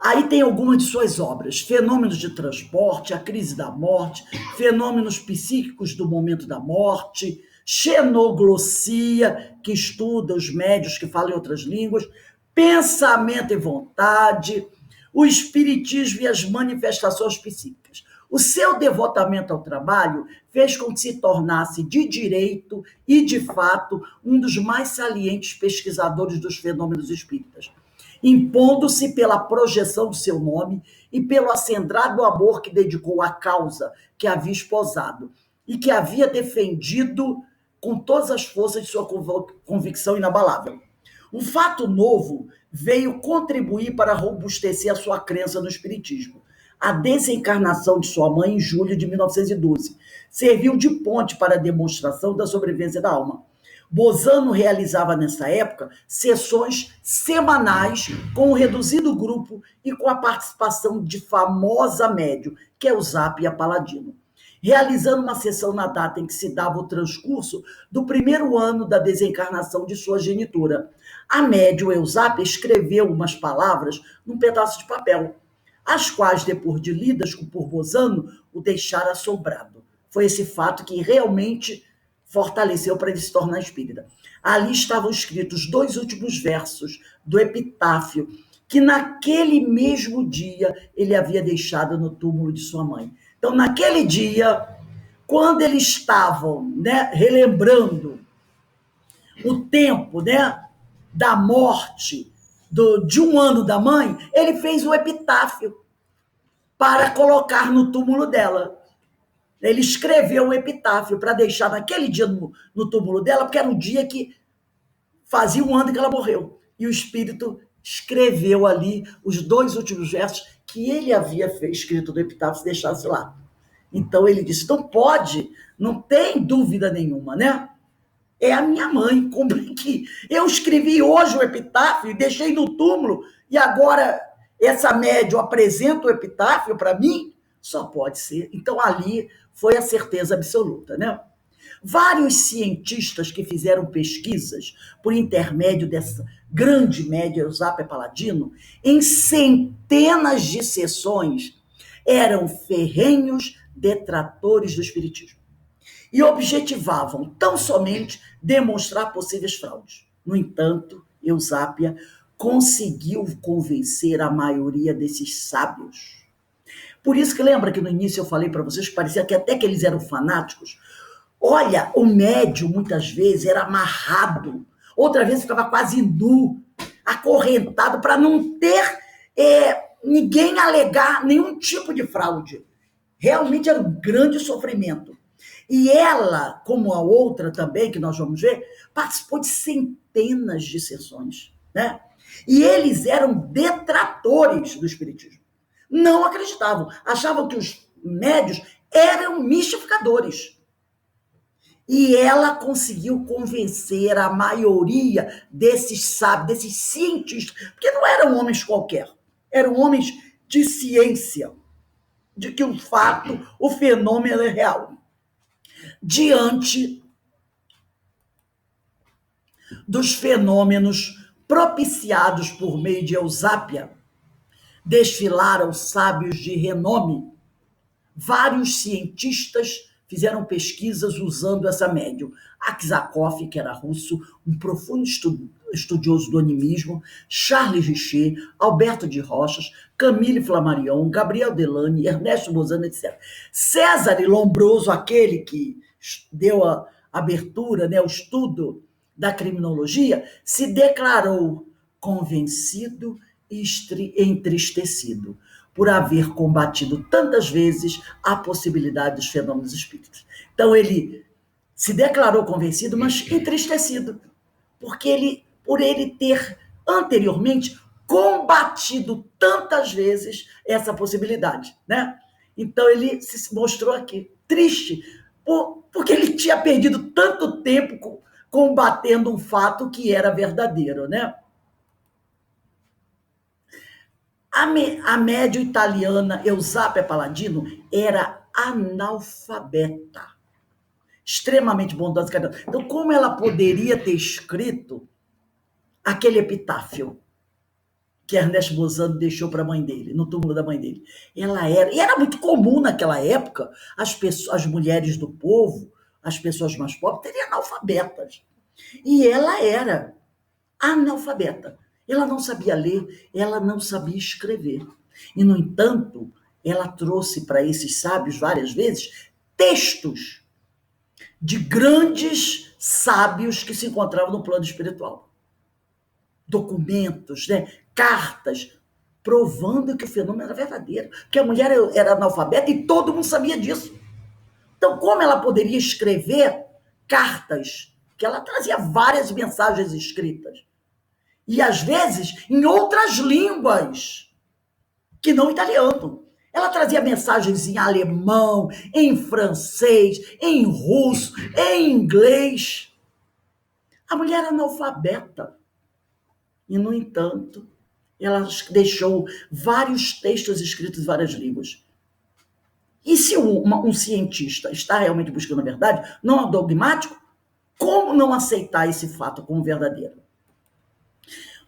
Aí tem algumas de suas obras: Fenômenos de Transporte, A Crise da Morte, Fenômenos Psíquicos do Momento da Morte, Xenoglossia, que estuda os médios que falam em outras línguas, Pensamento e Vontade, o Espiritismo e as Manifestações Psíquicas. O seu devotamento ao trabalho fez com que se tornasse de direito e, de fato, um dos mais salientes pesquisadores dos fenômenos espíritas, impondo-se pela projeção do seu nome e pelo acendrado amor que dedicou à causa que havia esposado e que havia defendido com todas as forças de sua convicção inabalável. Um fato novo veio contribuir para robustecer a sua crença no espiritismo. A desencarnação de sua mãe em julho de 1912 serviu de ponte para a demonstração da sobrevivência da alma. Bozano realizava, nessa época, sessões semanais com um reduzido grupo e com a participação de famosa médium, que é Eusapia Paladino, realizando uma sessão na data em que se dava o transcurso do primeiro ano da desencarnação de sua genitora. A médium Eusapia escreveu umas palavras num pedaço de papel, as quais, depois de lidas por Bozano, o deixaram assombrado. Foi esse fato que realmente fortaleceu para ele se tornar espírita. Ali estavam escritos 2 últimos versos do epitáfio, que naquele mesmo dia ele havia deixado no túmulo de sua mãe. Então, naquele dia, quando eles estavam, relembrando o tempo, né, da morte de 1 ano da mãe, ele fez o epitáfio para colocar no túmulo dela. Ele escreveu o epitáfio para deixar naquele dia no túmulo dela, porque era o dia que fazia 1 ano que ela morreu. E o espírito escreveu ali os 2 últimos versos que ele havia escrito no epitáfio, se deixasse lá. Então ele disse, então pode, não tem dúvida nenhuma, né? É a minha mãe, como que eu escrevi hoje o epitáfio e deixei no túmulo, e agora essa médium apresenta o epitáfio para mim? Só pode ser. Então ali foi a certeza absoluta, né? Vários cientistas que fizeram pesquisas por intermédio dessa grande média Eusápia Paladino, em centenas de sessões, eram ferrenhos detratores do espiritismo e objetivavam tão somente demonstrar possíveis fraudes. No entanto, Eusápia conseguiu convencer a maioria desses sábios. Por isso que lembra que no início eu falei para vocês que parecia que até que eles eram fanáticos. Olha, o médium muitas vezes era amarrado, outra vez ficava quase nu, acorrentado, para não ter ninguém alegar nenhum tipo de fraude. Realmente era um grande sofrimento. E ela, como a outra também, que nós vamos ver, participou de centenas de sessões, né? E eles eram detratores do espiritismo. Não acreditavam, achavam que os médios eram mistificadores. E ela conseguiu convencer a maioria desses sábios, desses cientistas, porque não eram homens qualquer, eram homens de ciência, de que o fato, o fenômeno é real. Diante dos fenômenos propiciados por meio de Eusápia, desfilaram sábios de renome. Vários cientistas fizeram pesquisas usando essa médium. Aksakov, que era russo, um profundo estudioso do animismo, Charles Richer, Alberto de Rochas, Camille Flammarion, Gabriel Delany, Ernesto Bozano, etc. César Lombroso, aquele que deu a abertura, né, o estudo da criminologia, se declarou convencido e entristecido por haver combatido tantas vezes a possibilidade dos fenômenos espíritas. Então ele se declarou convencido, mas entristecido, porque por ele ter anteriormente combatido tantas vezes essa possibilidade, né? Então ele se mostrou aqui triste, porque ele tinha perdido tanto tempo combatendo um fato que era verdadeiro, né? A médium italiana Eusápia Paladino era analfabeta, extremamente bondosa. Então, como ela poderia ter escrito aquele epitáfio que Ernesto Bozano deixou para a mãe dele, no túmulo da mãe dele? E era muito comum naquela época as mulheres do povo, as pessoas mais pobres, teriam analfabetas. E ela era analfabeta. Ela não sabia ler, ela não sabia escrever. E, no entanto, ela trouxe para esses sábios várias vezes textos de grandes sábios que se encontravam no plano espiritual. Documentos, né? Cartas, provando que o fenômeno era verdadeiro. Porque a mulher era analfabeta e todo mundo sabia disso. Então, como ela poderia escrever cartas? Que ela trazia várias mensagens escritas. E, às vezes, em outras línguas, que não italiano. Ela trazia mensagens em alemão, em francês, em russo, em inglês. A mulher era analfabeta. E, no entanto, ela deixou vários textos escritos em várias línguas. E se um cientista está realmente buscando a verdade, não é dogmático, como não aceitar esse fato como verdadeiro?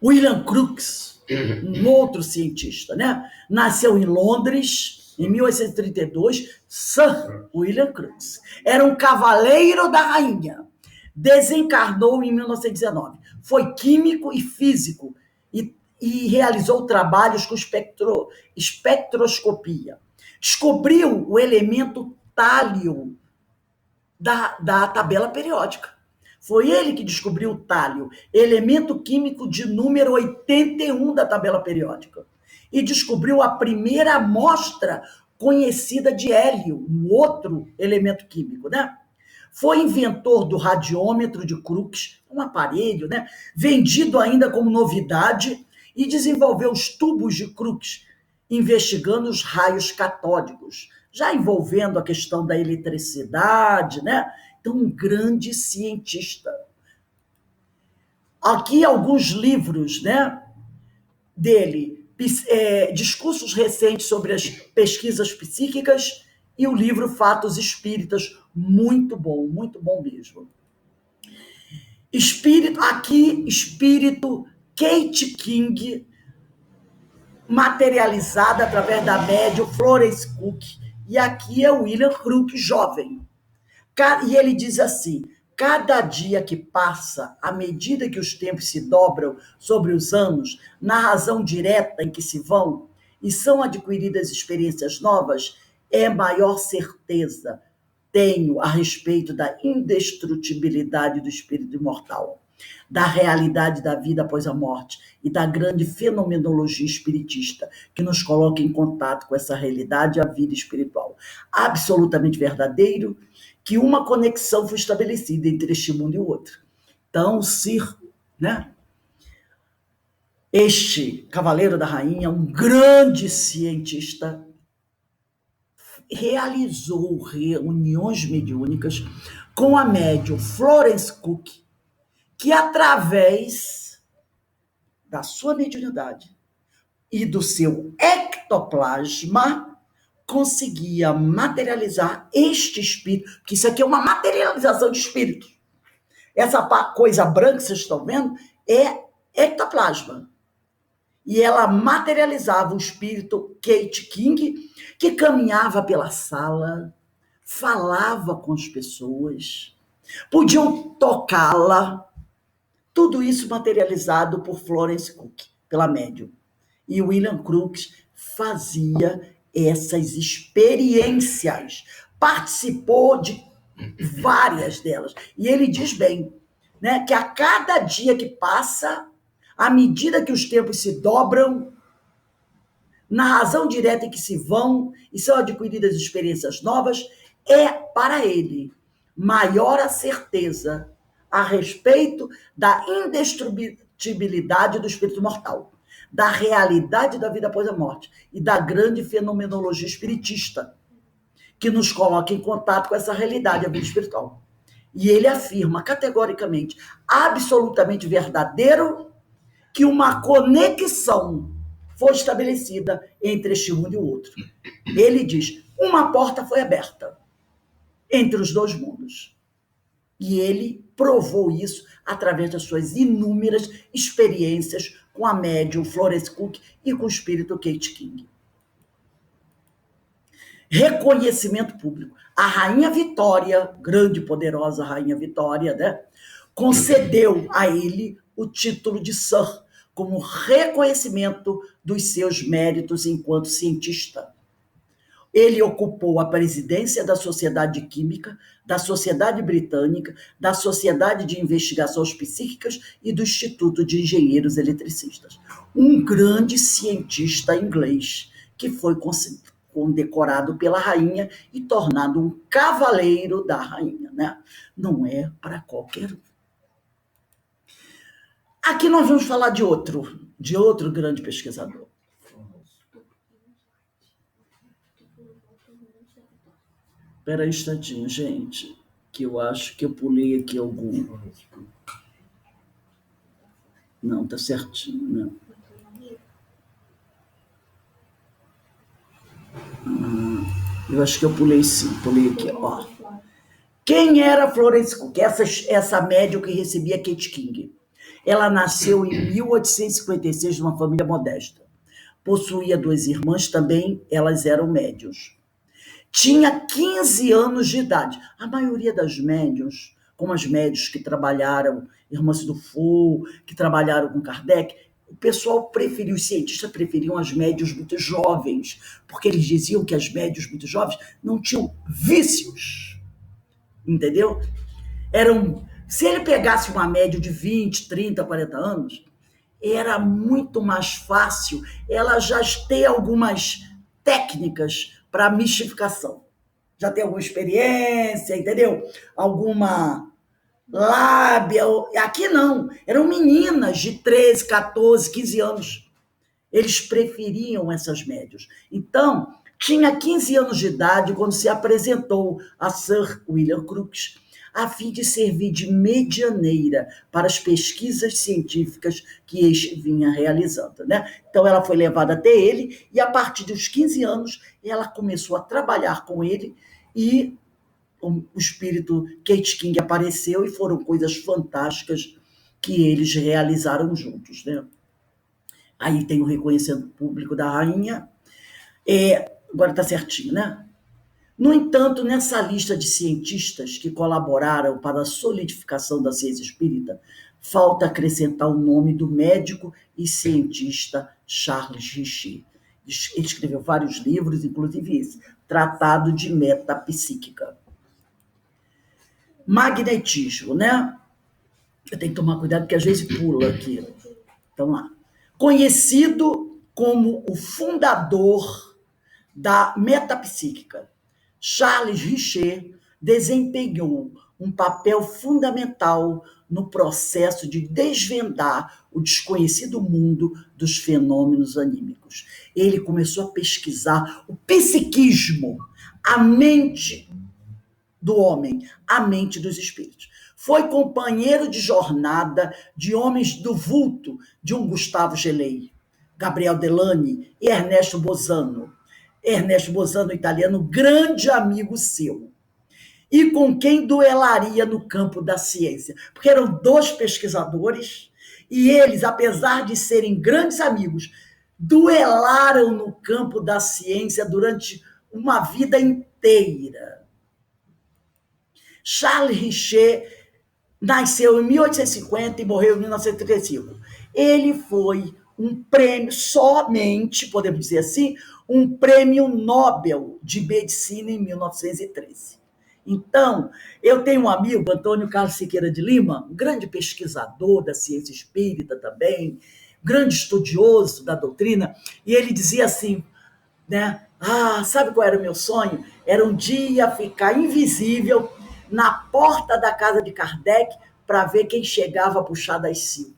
William Crookes, um outro cientista, né? Nasceu em Londres, em 1832, Sir William Crookes. Era um cavaleiro da rainha. Desencarnou em 1919. Foi químico e físico e realizou trabalhos com espectroscopia. Descobriu o elemento tálio da tabela periódica. Foi ele que descobriu o tálio, elemento químico de número 81 da tabela periódica. E descobriu a primeira amostra conhecida de hélio, um outro elemento químico, né? Foi inventor do radiômetro de Crookes, um aparelho, né? Vendido ainda como novidade, e desenvolveu os tubos de Crookes, investigando os raios catódicos, já envolvendo a questão da eletricidade, né? Então, um grande cientista. Aqui alguns livros, né, dele, discursos recentes sobre as pesquisas psíquicas e o livro Fatos Espíritas, muito bom mesmo. Espírito Kate King, materializada através da médium Florence Cook, e aqui é o William Crookes, jovem. E ele diz assim: cada dia que passa, à medida que os tempos se dobram sobre os anos, na razão direta em que se vão, e são adquiridas experiências novas, é maior certeza tenho a respeito da indestrutibilidade do espírito imortal, da realidade da vida após a morte e da grande fenomenologia espiritista que nos coloca em contato com essa realidade e a vida espiritual. Absolutamente verdadeiro que uma conexão foi estabelecida entre este mundo e o outro. Então, Sir, né? Este Cavaleiro da Rainha, um grande cientista, realizou reuniões mediúnicas com a médium Florence Cook, que através da sua mediunidade e do seu ectoplasma conseguia materializar este espírito, que isso aqui é uma materialização de espírito. Essa coisa branca que vocês estão vendo é ectoplasma. E ela materializava o espírito Kate King, que caminhava pela sala, falava com as pessoas, podiam tocá-la, tudo isso materializado por Florence Cook, pela médium. E William Crookes fazia essas experiências, participou de várias delas. E ele diz bem, né, que a cada dia que passa, à medida que os tempos se dobram, na razão direta em que se vão e são adquiridas experiências novas, é para ele maior a certeza a respeito da indestrutibilidade do espírito mortal, da realidade da vida após a morte e da grande fenomenologia espiritista, que nos coloca em contato com essa realidade, a vida espiritual. E ele afirma categoricamente, absolutamente verdadeiro, que uma conexão foi estabelecida entre este mundo e o outro. Ele diz, uma porta foi aberta entre os dois mundos. E ele provou isso através das suas inúmeras experiências com a médium Florence Cook e com o espírito Kate King. Reconhecimento público. A Rainha Vitória, grande e poderosa Rainha Vitória, né, concedeu a ele o título de Sir, como reconhecimento dos seus méritos enquanto cientista. Ele ocupou a presidência da Sociedade Química, da Sociedade Britânica, da Sociedade de Investigações Psíquicas e do Instituto de Engenheiros Eletricistas. Um grande cientista inglês que foi condecorado pela rainha e tornado um cavaleiro da rainha, né? Não é para qualquer um. Aqui nós vamos falar de outro grande pesquisador. Espera aí um instantinho, gente, que eu acho que eu pulei aqui algum. Não, tá certinho, né? Eu acho que eu pulei sim, pulei aqui, ó. Quem era Florence Cook? Essa médium que recebia Kate King. Ela nasceu em 1856 numa família modesta. Possuía 2 irmãs também, elas eram médiuns. Tinha 15 anos de idade. A maioria das médiuns, como as médiuns que trabalharam, irmãs do Fou, que trabalharam com Kardec, o pessoal preferiu, os cientistas preferiam as médiuns muito jovens, porque eles diziam que as médiuns muito jovens não tinham vícios, entendeu? Eram Se ele pegasse uma média de 20, 30, 40 anos, era muito mais fácil ela já ter algumas técnicas para mistificação. Já tem alguma experiência, entendeu? Alguma lábia. Aqui não. Eram meninas de 13, 14, 15 anos. Eles preferiam essas médias. Então, tinha 15 anos de idade quando se apresentou a Sir William Crookes, a fim de servir de medianeira para as pesquisas científicas que este vinha realizando. Né? Então, ela foi levada até ele e, a partir dos 15 anos, ela começou a trabalhar com ele e o espírito Kate King apareceu e foram coisas fantásticas que eles realizaram juntos. Né? Aí tem o reconhecimento público da rainha. Agora está certinho, né? No entanto, nessa lista de cientistas que colaboraram para a solidificação da ciência espírita, falta acrescentar o nome do médico e cientista Charles Richer. Ele escreveu vários livros, inclusive esse, Tratado de Metapsíquica. Magnetismo, né? Eu tenho que tomar cuidado porque às vezes pula aqui. Então lá. Conhecido como o fundador da metapsíquica, Charles Richer desempenhou um papel fundamental no processo de desvendar o desconhecido mundo dos fenômenos anímicos. Ele começou a pesquisar o psiquismo, a mente do homem, a mente dos espíritos. Foi companheiro de jornada de homens do vulto de um Gustavo Gelei, Gabriel Delany e Ernesto Bosano. Ernesto Bosano, italiano, grande amigo seu, e com quem duelaria no campo da ciência, porque eram dois pesquisadores e eles, apesar de serem grandes amigos, duelaram no campo da ciência durante uma vida inteira. Charles Richer nasceu em 1850 e morreu em 1935. Ele foi um prêmio, somente, podemos dizer assim, um prêmio Nobel de Medicina em 1913. Então, eu tenho um amigo, Antônio Carlos Siqueira de Lima, um grande pesquisador da ciência espírita também, grande estudioso da doutrina, e ele dizia assim, né? Sabe qual era o meu sonho? Era um dia ficar invisível na porta da casa de Kardec para ver quem chegava a puxar das 5.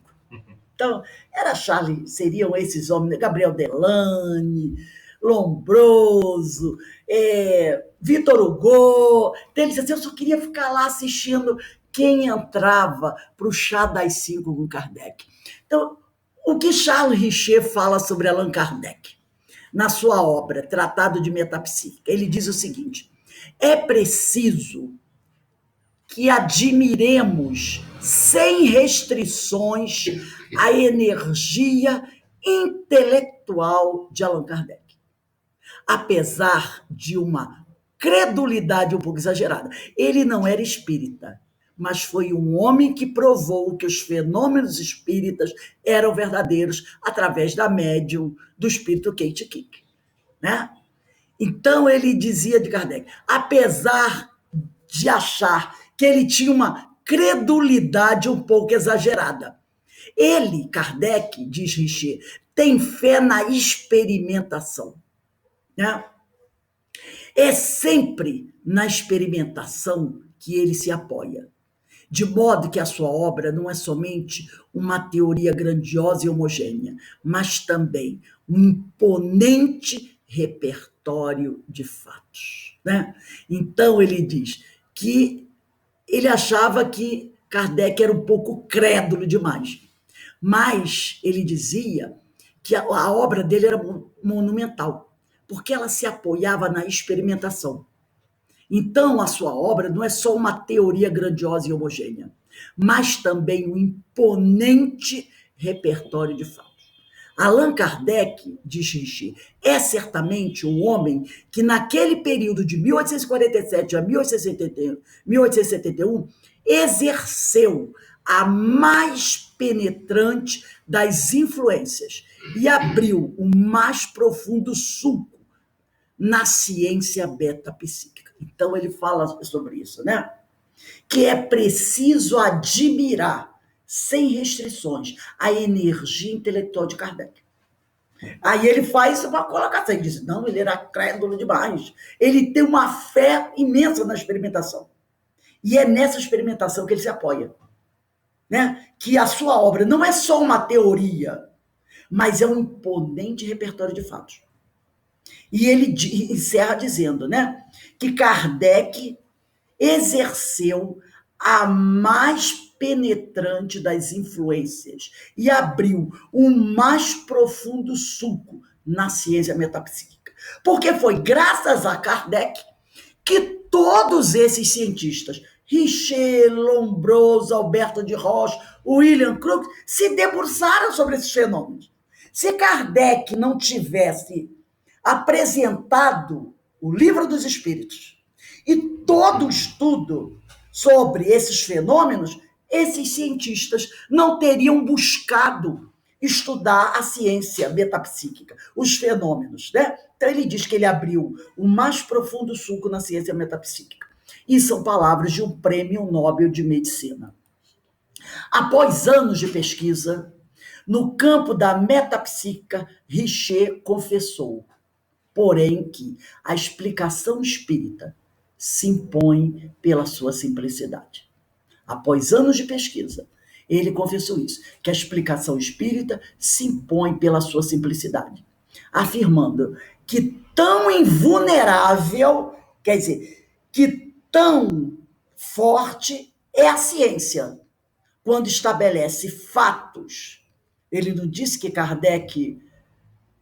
Então, era Charles, seriam esses homens, Gabriel Delany, Lombroso, Vitor Hugo. Então, ele disse assim, eu só queria ficar lá assistindo quem entrava para o chá das 5 com Kardec. Então, o que Charles Richer fala sobre Allan Kardec? Na sua obra, Tratado de Metapsíquica, ele diz o seguinte, é preciso que admiremos sem restrições a energia intelectual de Allan Kardec, apesar de uma credulidade um pouco exagerada. Ele não era espírita, mas foi um homem que provou que os fenômenos espíritas eram verdadeiros através da médium do espírito Kate King. Né? Então, ele dizia de Kardec, apesar de achar que ele tinha uma credulidade um pouco exagerada. Ele, Kardec, diz Richer, tem fé na experimentação. Né? É sempre na experimentação que ele se apoia. De modo que a sua obra não é somente uma teoria grandiosa e homogênea, mas também um imponente repertório de fatos. Né? Então, ele diz que ele achava que Kardec era um pouco crédulo demais, mas ele dizia que a obra dele era monumental, porque ela se apoiava na experimentação. Então, a sua obra não é só uma teoria grandiosa e homogênea, mas também um imponente repertório de fatos. Allan Kardec, diz Richer, é certamente um homem que, naquele período de 1847 a 1871, exerceu a mais penetrante das influências e abriu o mais profundo sulco na ciência metapsíquica. Então, ele fala sobre isso, né? que é preciso admirar, sem restrições, a energia intelectual de Kardec. Aí ele faz uma colocação, ele diz, não, ele era crédulo demais. Ele tem uma fé imensa na experimentação. E é nessa experimentação que ele se apoia. Né? Que a sua obra não é só uma teoria, mas é um imponente repertório de fatos. E ele encerra dizendo, né, que Kardec exerceu a mais penetrante das influências e abriu o mais profundo sulco na ciência metapsíquica. Porque foi graças a Kardec que todos esses cientistas, Richer, Lombroso, Alberto de Rocha, William Crookes, se debruçaram sobre esses fenômenos. Se Kardec não tivesse apresentado o Livro dos Espíritos e todo o estudo sobre esses fenômenos, esses cientistas não teriam buscado estudar a ciência metapsíquica, os fenômenos, né? Então ele diz que ele abriu o mais profundo sulco na ciência metapsíquica. E são palavras de um prêmio Nobel de Medicina. Após anos de pesquisa, no campo da metapsíquica, Richer confessou, porém, que a explicação espírita se impõe pela sua simplicidade. Após anos de pesquisa, ele confessou isso, que a explicação espírita se impõe pela sua simplicidade, afirmando que tão invulnerável, quer dizer, que tão forte é a ciência, quando estabelece fatos. Ele não disse que Kardec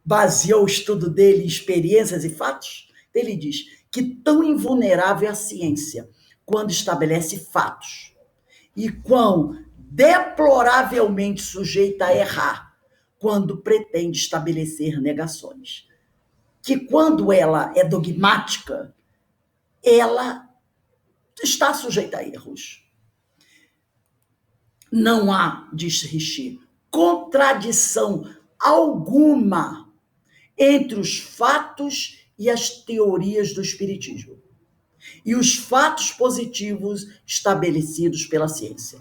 baseou o estudo dele em experiências e fatos? Ele diz que tão invulnerável é a ciência, quando estabelece fatos, e quão deploravelmente sujeita a errar, quando pretende estabelecer negações. Que quando ela é dogmática, ela está sujeita a erros. Não há, diz Richer, contradição alguma entre os fatos e as teorias do espiritismo e os fatos positivos estabelecidos pela ciência.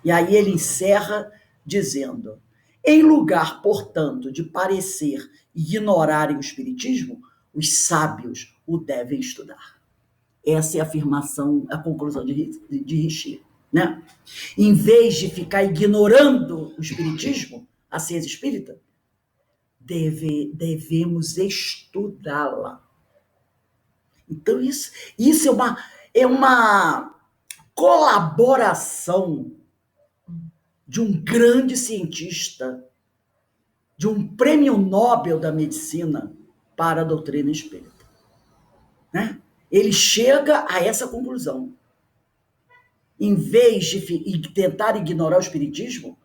E aí ele encerra dizendo, em lugar, portanto, de parecer ignorarem o espiritismo, os sábios o devem estudar. Essa é a afirmação, a conclusão de Richer. Né? Em vez de ficar ignorando o espiritismo, a ciência espírita, devemos estudá-la. Então, isso é uma colaboração de um grande cientista, de um prêmio Nobel da medicina para a doutrina espírita. Né? Ele chega a essa conclusão. Em vez de tentar ignorar o espiritismo,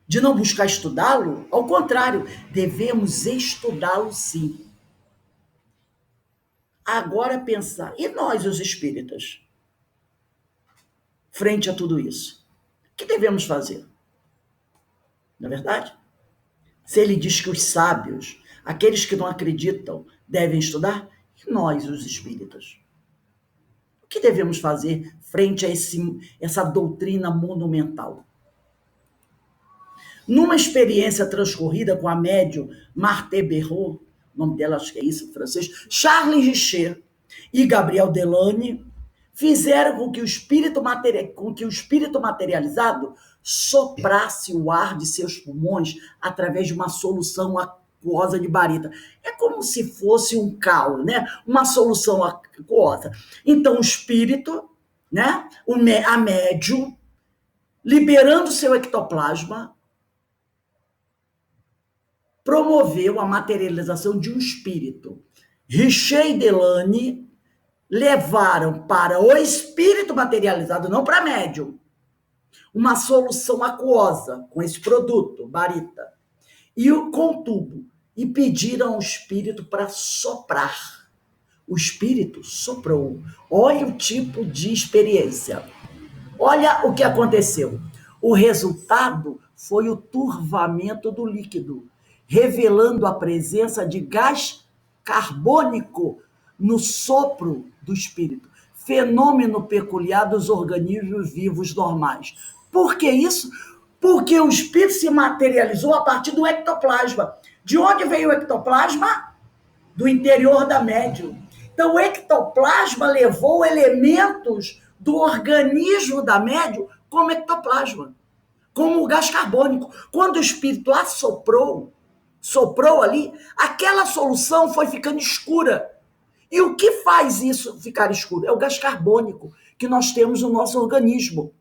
de não buscar estudá-lo, ao contrário, devemos estudá-lo sim. Agora pensar, e nós, os espíritas, frente a tudo isso? O que devemos fazer? Não é verdade? Se ele diz que os sábios, aqueles que não acreditam, devem estudar, e nós, os espíritas? O que devemos fazer frente a essa doutrina monumental? Numa experiência transcorrida com a médium Marthe Berrault, o nome dela acho que é isso, francês, Charles Richer e Gabriel Delany fizeram com que o espírito materializado soprasse o ar de seus pulmões através de uma solução aquosa de barita. É como se fosse um cal, né? Uma solução aquosa. Então o espírito, né? A médium, liberando seu ectoplasma, promoveu a materialização de um espírito. Richer e Delany levaram para o espírito materializado, não para médium, uma solução aquosa com esse produto, barita, e com tubo, e pediram ao espírito para soprar. O espírito soprou. Olha o tipo de experiência. Olha o que aconteceu. O resultado foi o turvamento do líquido, revelando a presença de gás carbônico no sopro do espírito, fenômeno peculiar dos organismos vivos normais. Por que isso? Porque o espírito se materializou a partir do ectoplasma. De onde veio o ectoplasma? Do interior da médium. Então, o ectoplasma levou elementos do organismo da médium como ectoplasma, como o gás carbônico. Quando o espírito soprou ali, aquela solução foi ficando escura. E o que faz isso ficar escuro? É o gás carbônico que nós temos no nosso organismo.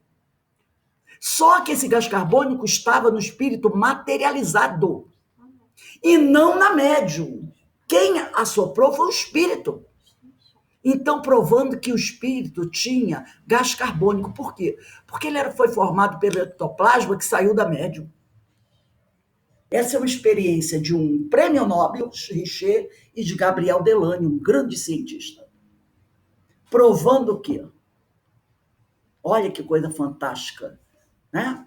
Só que esse gás carbônico estava no espírito materializado e não na médium. Quem assoprou foi o espírito. Então, provando que o espírito tinha gás carbônico. Por quê? Porque ele foi formado pelo ectoplasma que saiu da médium. Essa é uma experiência de um prêmio Nobel, Richer, e de Gabriel Delany, um grande cientista. Provando o quê? Olha que coisa fantástica, né?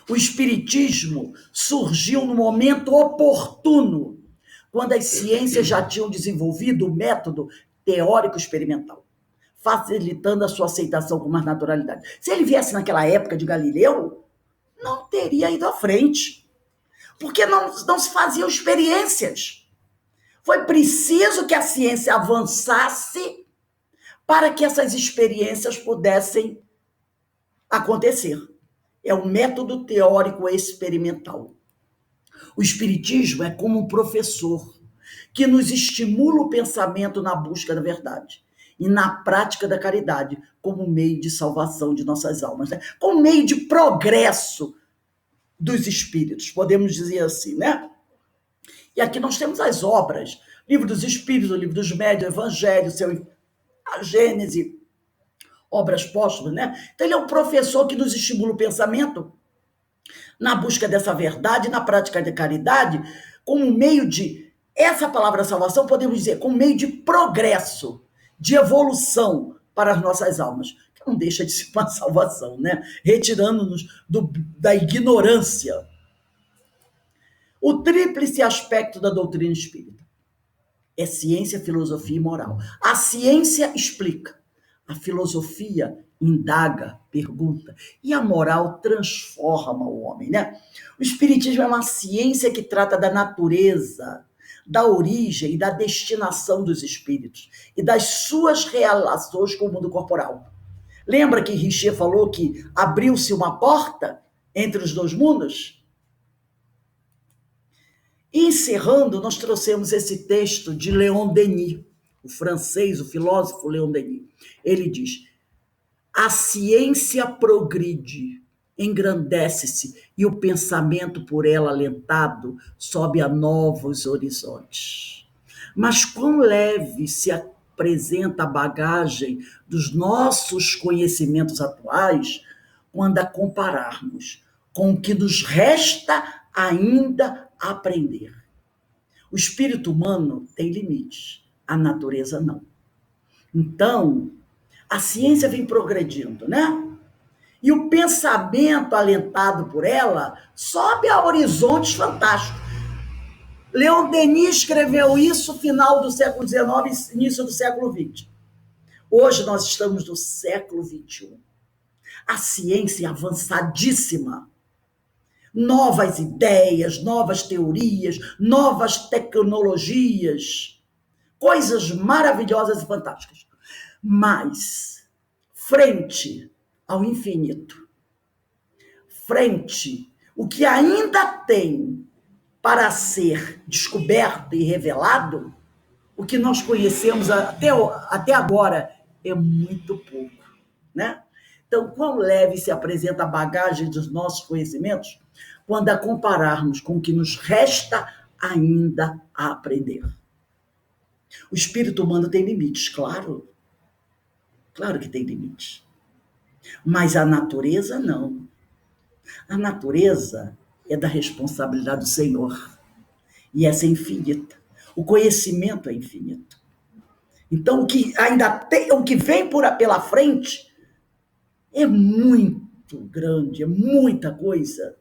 O espiritismo surgiu no momento oportuno, quando as ciências já tinham desenvolvido o método teórico experimental, facilitando a sua aceitação com mais naturalidade. Se ele viesse naquela época de Galileu, não teria ido à frente, porque não se faziam experiências. Foi preciso que a ciência avançasse para que essas experiências pudessem acontecer. É um método teórico experimental. O espiritismo é como um professor que nos estimula o pensamento na busca da verdade e na prática da caridade como meio de salvação de nossas almas, né? Como meio de progresso dos espíritos, podemos dizer assim, né? E aqui nós temos as obras, Livro dos Espíritos, o Livro dos Médiuns, Evangelho, a Gênese, obras póstumas, né? Então ele é um professor que nos estimula o pensamento na busca dessa verdade, na prática da caridade, como meio de, essa palavra salvação, podemos dizer, como meio de progresso, de evolução para as nossas almas, que não deixa de ser uma salvação, né? Retirando-nos da ignorância. O tríplice aspecto da doutrina espírita é ciência, filosofia e moral. A ciência explica, a filosofia indaga, pergunta, e a moral transforma o homem, né? O espiritismo é uma ciência que trata da natureza, da origem e da destinação dos espíritos e das suas relações com o mundo corporal. Lembra que Richer falou que abriu-se uma porta entre os dois mundos? E encerrando, nós trouxemos esse texto de Leon Denis, o francês, o filósofo Leon Denis. Ele diz: a ciência progride, engrandece-se, e o pensamento por ela alentado sobe a novos horizontes. Mas quão leve se apresenta a bagagem dos nossos conhecimentos atuais quando a compararmos com o que nos resta ainda aprender. O espírito humano tem limites, a natureza não. Então, a ciência vem progredindo, né? E o pensamento alentado por ela sobe a horizontes fantásticos. Leon Denis escreveu isso no final do século XIX, início do século XX. Hoje nós estamos no século XXI. A ciência é avançadíssima. Novas ideias, novas teorias, novas tecnologias, coisas maravilhosas e fantásticas. Mas, frente ao infinito, frente o que ainda tem para ser descoberto e revelado, o que nós conhecemos até agora é muito pouco, né? Então, quão leve se apresenta a bagagem dos nossos conhecimentos quando a compararmos com o que nos resta ainda a aprender. O espírito humano tem limites, claro. Claro que tem limites. Mas a natureza não. A natureza é da responsabilidade do Senhor. E essa é infinita. O conhecimento é infinito. Então, o que ainda tem, o que vem pela frente é muito grande, é muita coisa.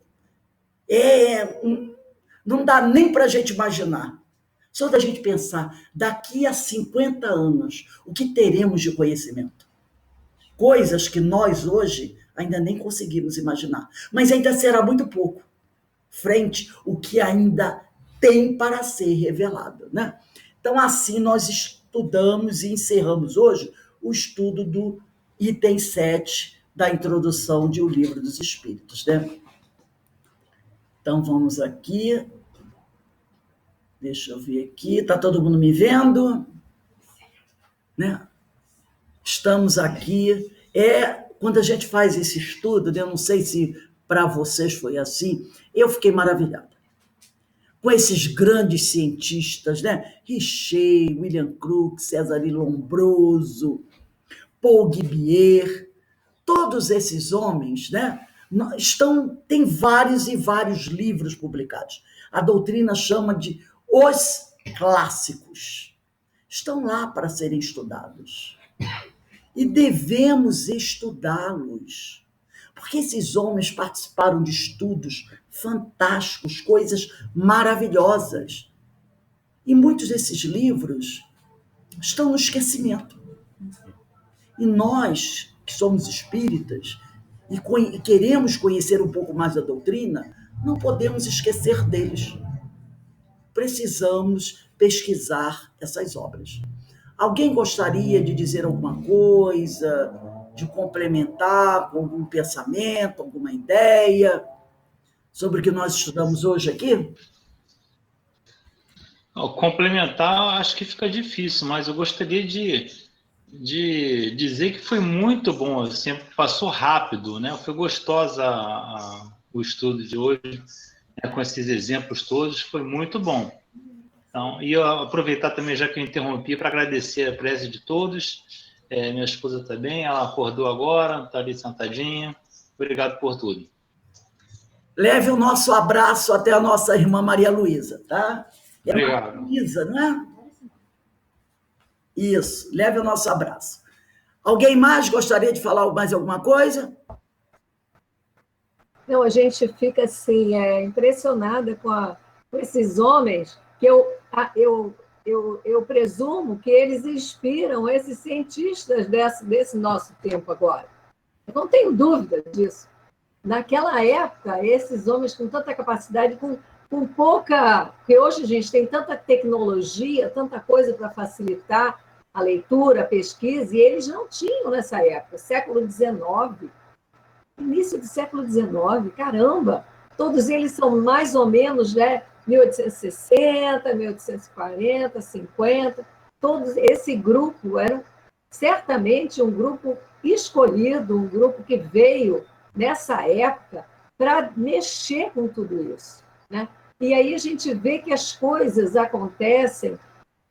Não dá nem para a gente imaginar. Só da gente pensar, daqui a 50 anos, o que teremos de conhecimento? Coisas que nós hoje ainda nem conseguimos imaginar. Mas ainda será muito pouco frente o que ainda tem para ser revelado, né? Então, assim, nós estudamos e encerramos hoje o estudo do item 7 da introdução de O Livro dos Espíritos, né? Então, vamos aqui. Deixa eu ver aqui. Está todo mundo me vendo? Né? Estamos aqui. Quando a gente faz esse estudo, né, eu não sei se para vocês foi assim, eu fiquei maravilhada com esses grandes cientistas, né? Richer, William Crookes, César Lombroso, Paul Guibier, todos esses homens, né? Tem vários e vários livros publicados. A doutrina chama de os clássicos. Estão lá para serem estudados. E devemos estudá-los. Porque esses homens participaram de estudos fantásticos, coisas maravilhosas. E muitos desses livros estão no esquecimento. E nós, que somos espíritas, e queremos conhecer um pouco mais da doutrina, não podemos esquecer deles. Precisamos pesquisar essas obras. Alguém gostaria de dizer alguma coisa, de complementar com algum pensamento, alguma ideia sobre o que nós estudamos hoje aqui? Complementar, acho que fica difícil, mas eu gostaria de dizer que foi muito bom, assim, passou rápido, né? Foi gostosa o estudo de hoje, né? Com esses exemplos todos, foi muito bom. Então, e eu aproveitar também, já que eu interrompi, para agradecer a presença de todos. Minha esposa também, ela acordou agora, está ali sentadinha. Obrigado por tudo. Leve o nosso abraço até a nossa irmã Maria Luísa, tá? Obrigado. Maria Luísa, não é? Isso, leve o nosso abraço. Alguém mais gostaria de falar mais alguma coisa? Não, a gente fica assim, impressionada com esses homens, que eu presumo que eles inspiram esses cientistas desse nosso tempo agora. Eu não tenho dúvida disso. Naquela época, esses homens com tanta capacidade, com pouca... Porque hoje a gente tem tanta tecnologia, tanta coisa para facilitar a leitura, a pesquisa, e eles não tinham nessa época, século XIX. Início do século XIX, caramba! Todos eles são mais ou menos, né, 1860, 1840, 50. Todos esse grupo era certamente um grupo escolhido, um grupo que veio nessa época para mexer com tudo isso, né? E aí a gente vê que as coisas acontecem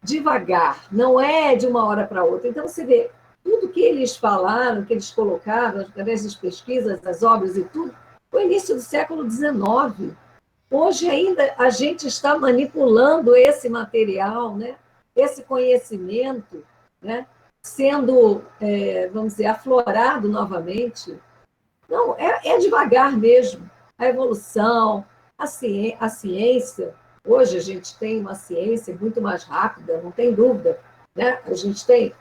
devagar, não é de uma hora para outra. Então você vê tudo que eles falaram, que eles colocaram, através das pesquisas, das obras e tudo, foi início do século XIX. Hoje ainda a gente está manipulando esse material, né? Esse conhecimento, né? Sendo, vamos dizer, aflorado novamente. Não, é devagar mesmo. A evolução, a ciência. Hoje a gente tem uma ciência muito mais rápida, não tem dúvida, né? A gente tem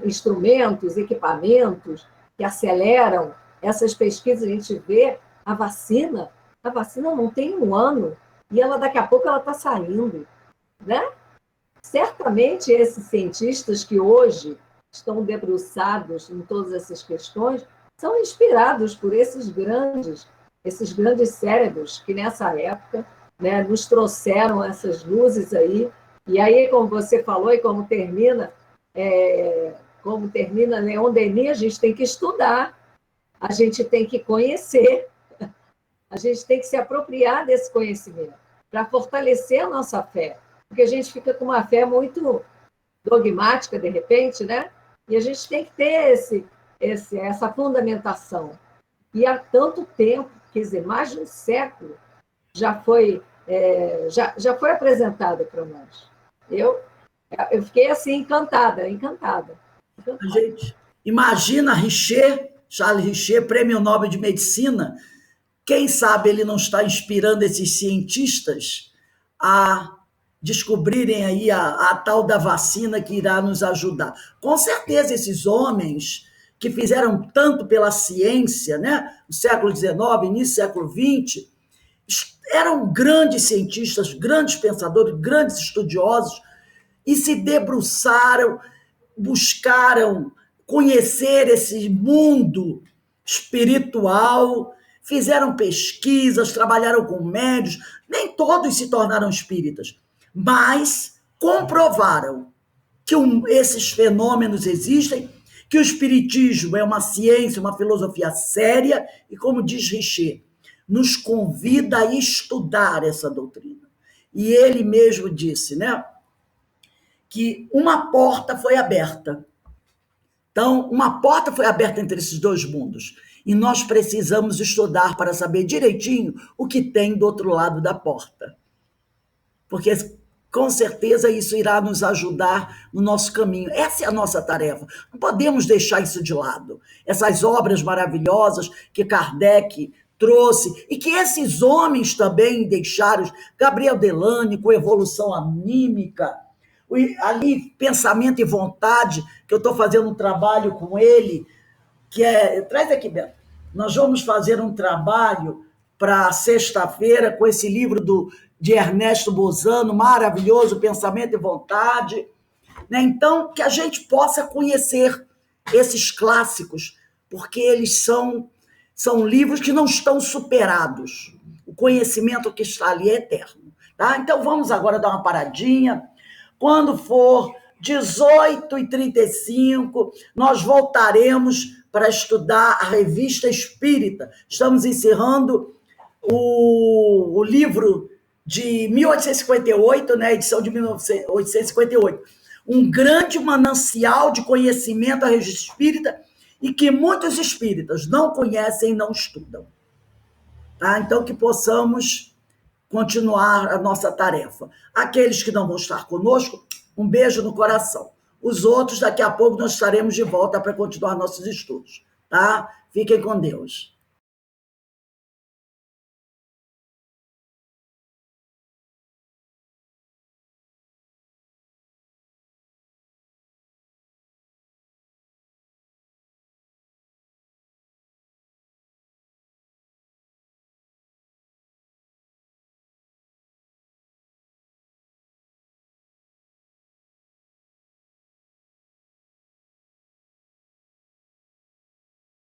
instrumentos, equipamentos que aceleram essas pesquisas. A gente vê a vacina não tem 1 ano e ela daqui a pouco ela está saindo, né? Certamente esses cientistas que hoje estão debruçados em todas essas questões são inspirados por esses grandes cérebros que nessa época, né, nos trouxeram essas luzes aí. E aí, como você falou e como termina Leon Denis, a gente tem que estudar, a gente tem que conhecer, a gente tem que se apropriar desse conhecimento para fortalecer a nossa fé, porque a gente fica com uma fé muito dogmática, de repente, né? E a gente tem que ter essa fundamentação. E há tanto tempo, quer dizer, mais de um século, já foi apresentada para nós. Eu fiquei assim, encantada. Gente, imagina Charles Richer, Prêmio Nobel de Medicina, quem sabe ele não está inspirando esses cientistas a descobrirem aí a tal da vacina que irá nos ajudar. Com certeza, esses homens que fizeram tanto pela ciência, né, no século XIX, início do século XX, eram grandes cientistas, grandes pensadores, grandes estudiosos, e se debruçaram, buscaram conhecer esse mundo espiritual, fizeram pesquisas, trabalharam com médios, nem todos se tornaram espíritas, mas comprovaram que esses fenômenos existem, que o espiritismo é uma ciência, uma filosofia séria, e como diz Richer, nos convida a estudar essa doutrina. E ele mesmo disse, né, que uma porta foi aberta. Então, uma porta foi aberta entre esses dois mundos. E nós precisamos estudar para saber direitinho o que tem do outro lado da porta. Porque, com certeza, isso irá nos ajudar no nosso caminho. Essa é a nossa tarefa. Não podemos deixar isso de lado. Essas obras maravilhosas que Kardec trouxe e que esses homens também deixaram, Gabriel Delany com evolução anímica, ali pensamento e vontade, que eu estou fazendo um trabalho com ele, que é... Traz aqui, Beto. Nós vamos fazer um trabalho para sexta-feira com esse livro de Ernesto Bozano, maravilhoso, Pensamento e Vontade. Né? Então, que a gente possa conhecer esses clássicos, porque eles são livros que não estão superados. O conhecimento que está ali é eterno. Tá? Então, vamos agora dar uma paradinha. Quando for 18h35, nós voltaremos para estudar a Revista Espírita. Estamos encerrando o livro de 1858, né, edição de 1858. Um grande manancial de conhecimento a Revista Espírita e que muitos espíritas não conhecem e não estudam. Tá? Então, que possamos continuar a nossa tarefa. Aqueles que não vão estar conosco, um beijo no coração. Os outros, daqui a pouco, nós estaremos de volta para continuar nossos estudos. Tá? Fiquem com Deus.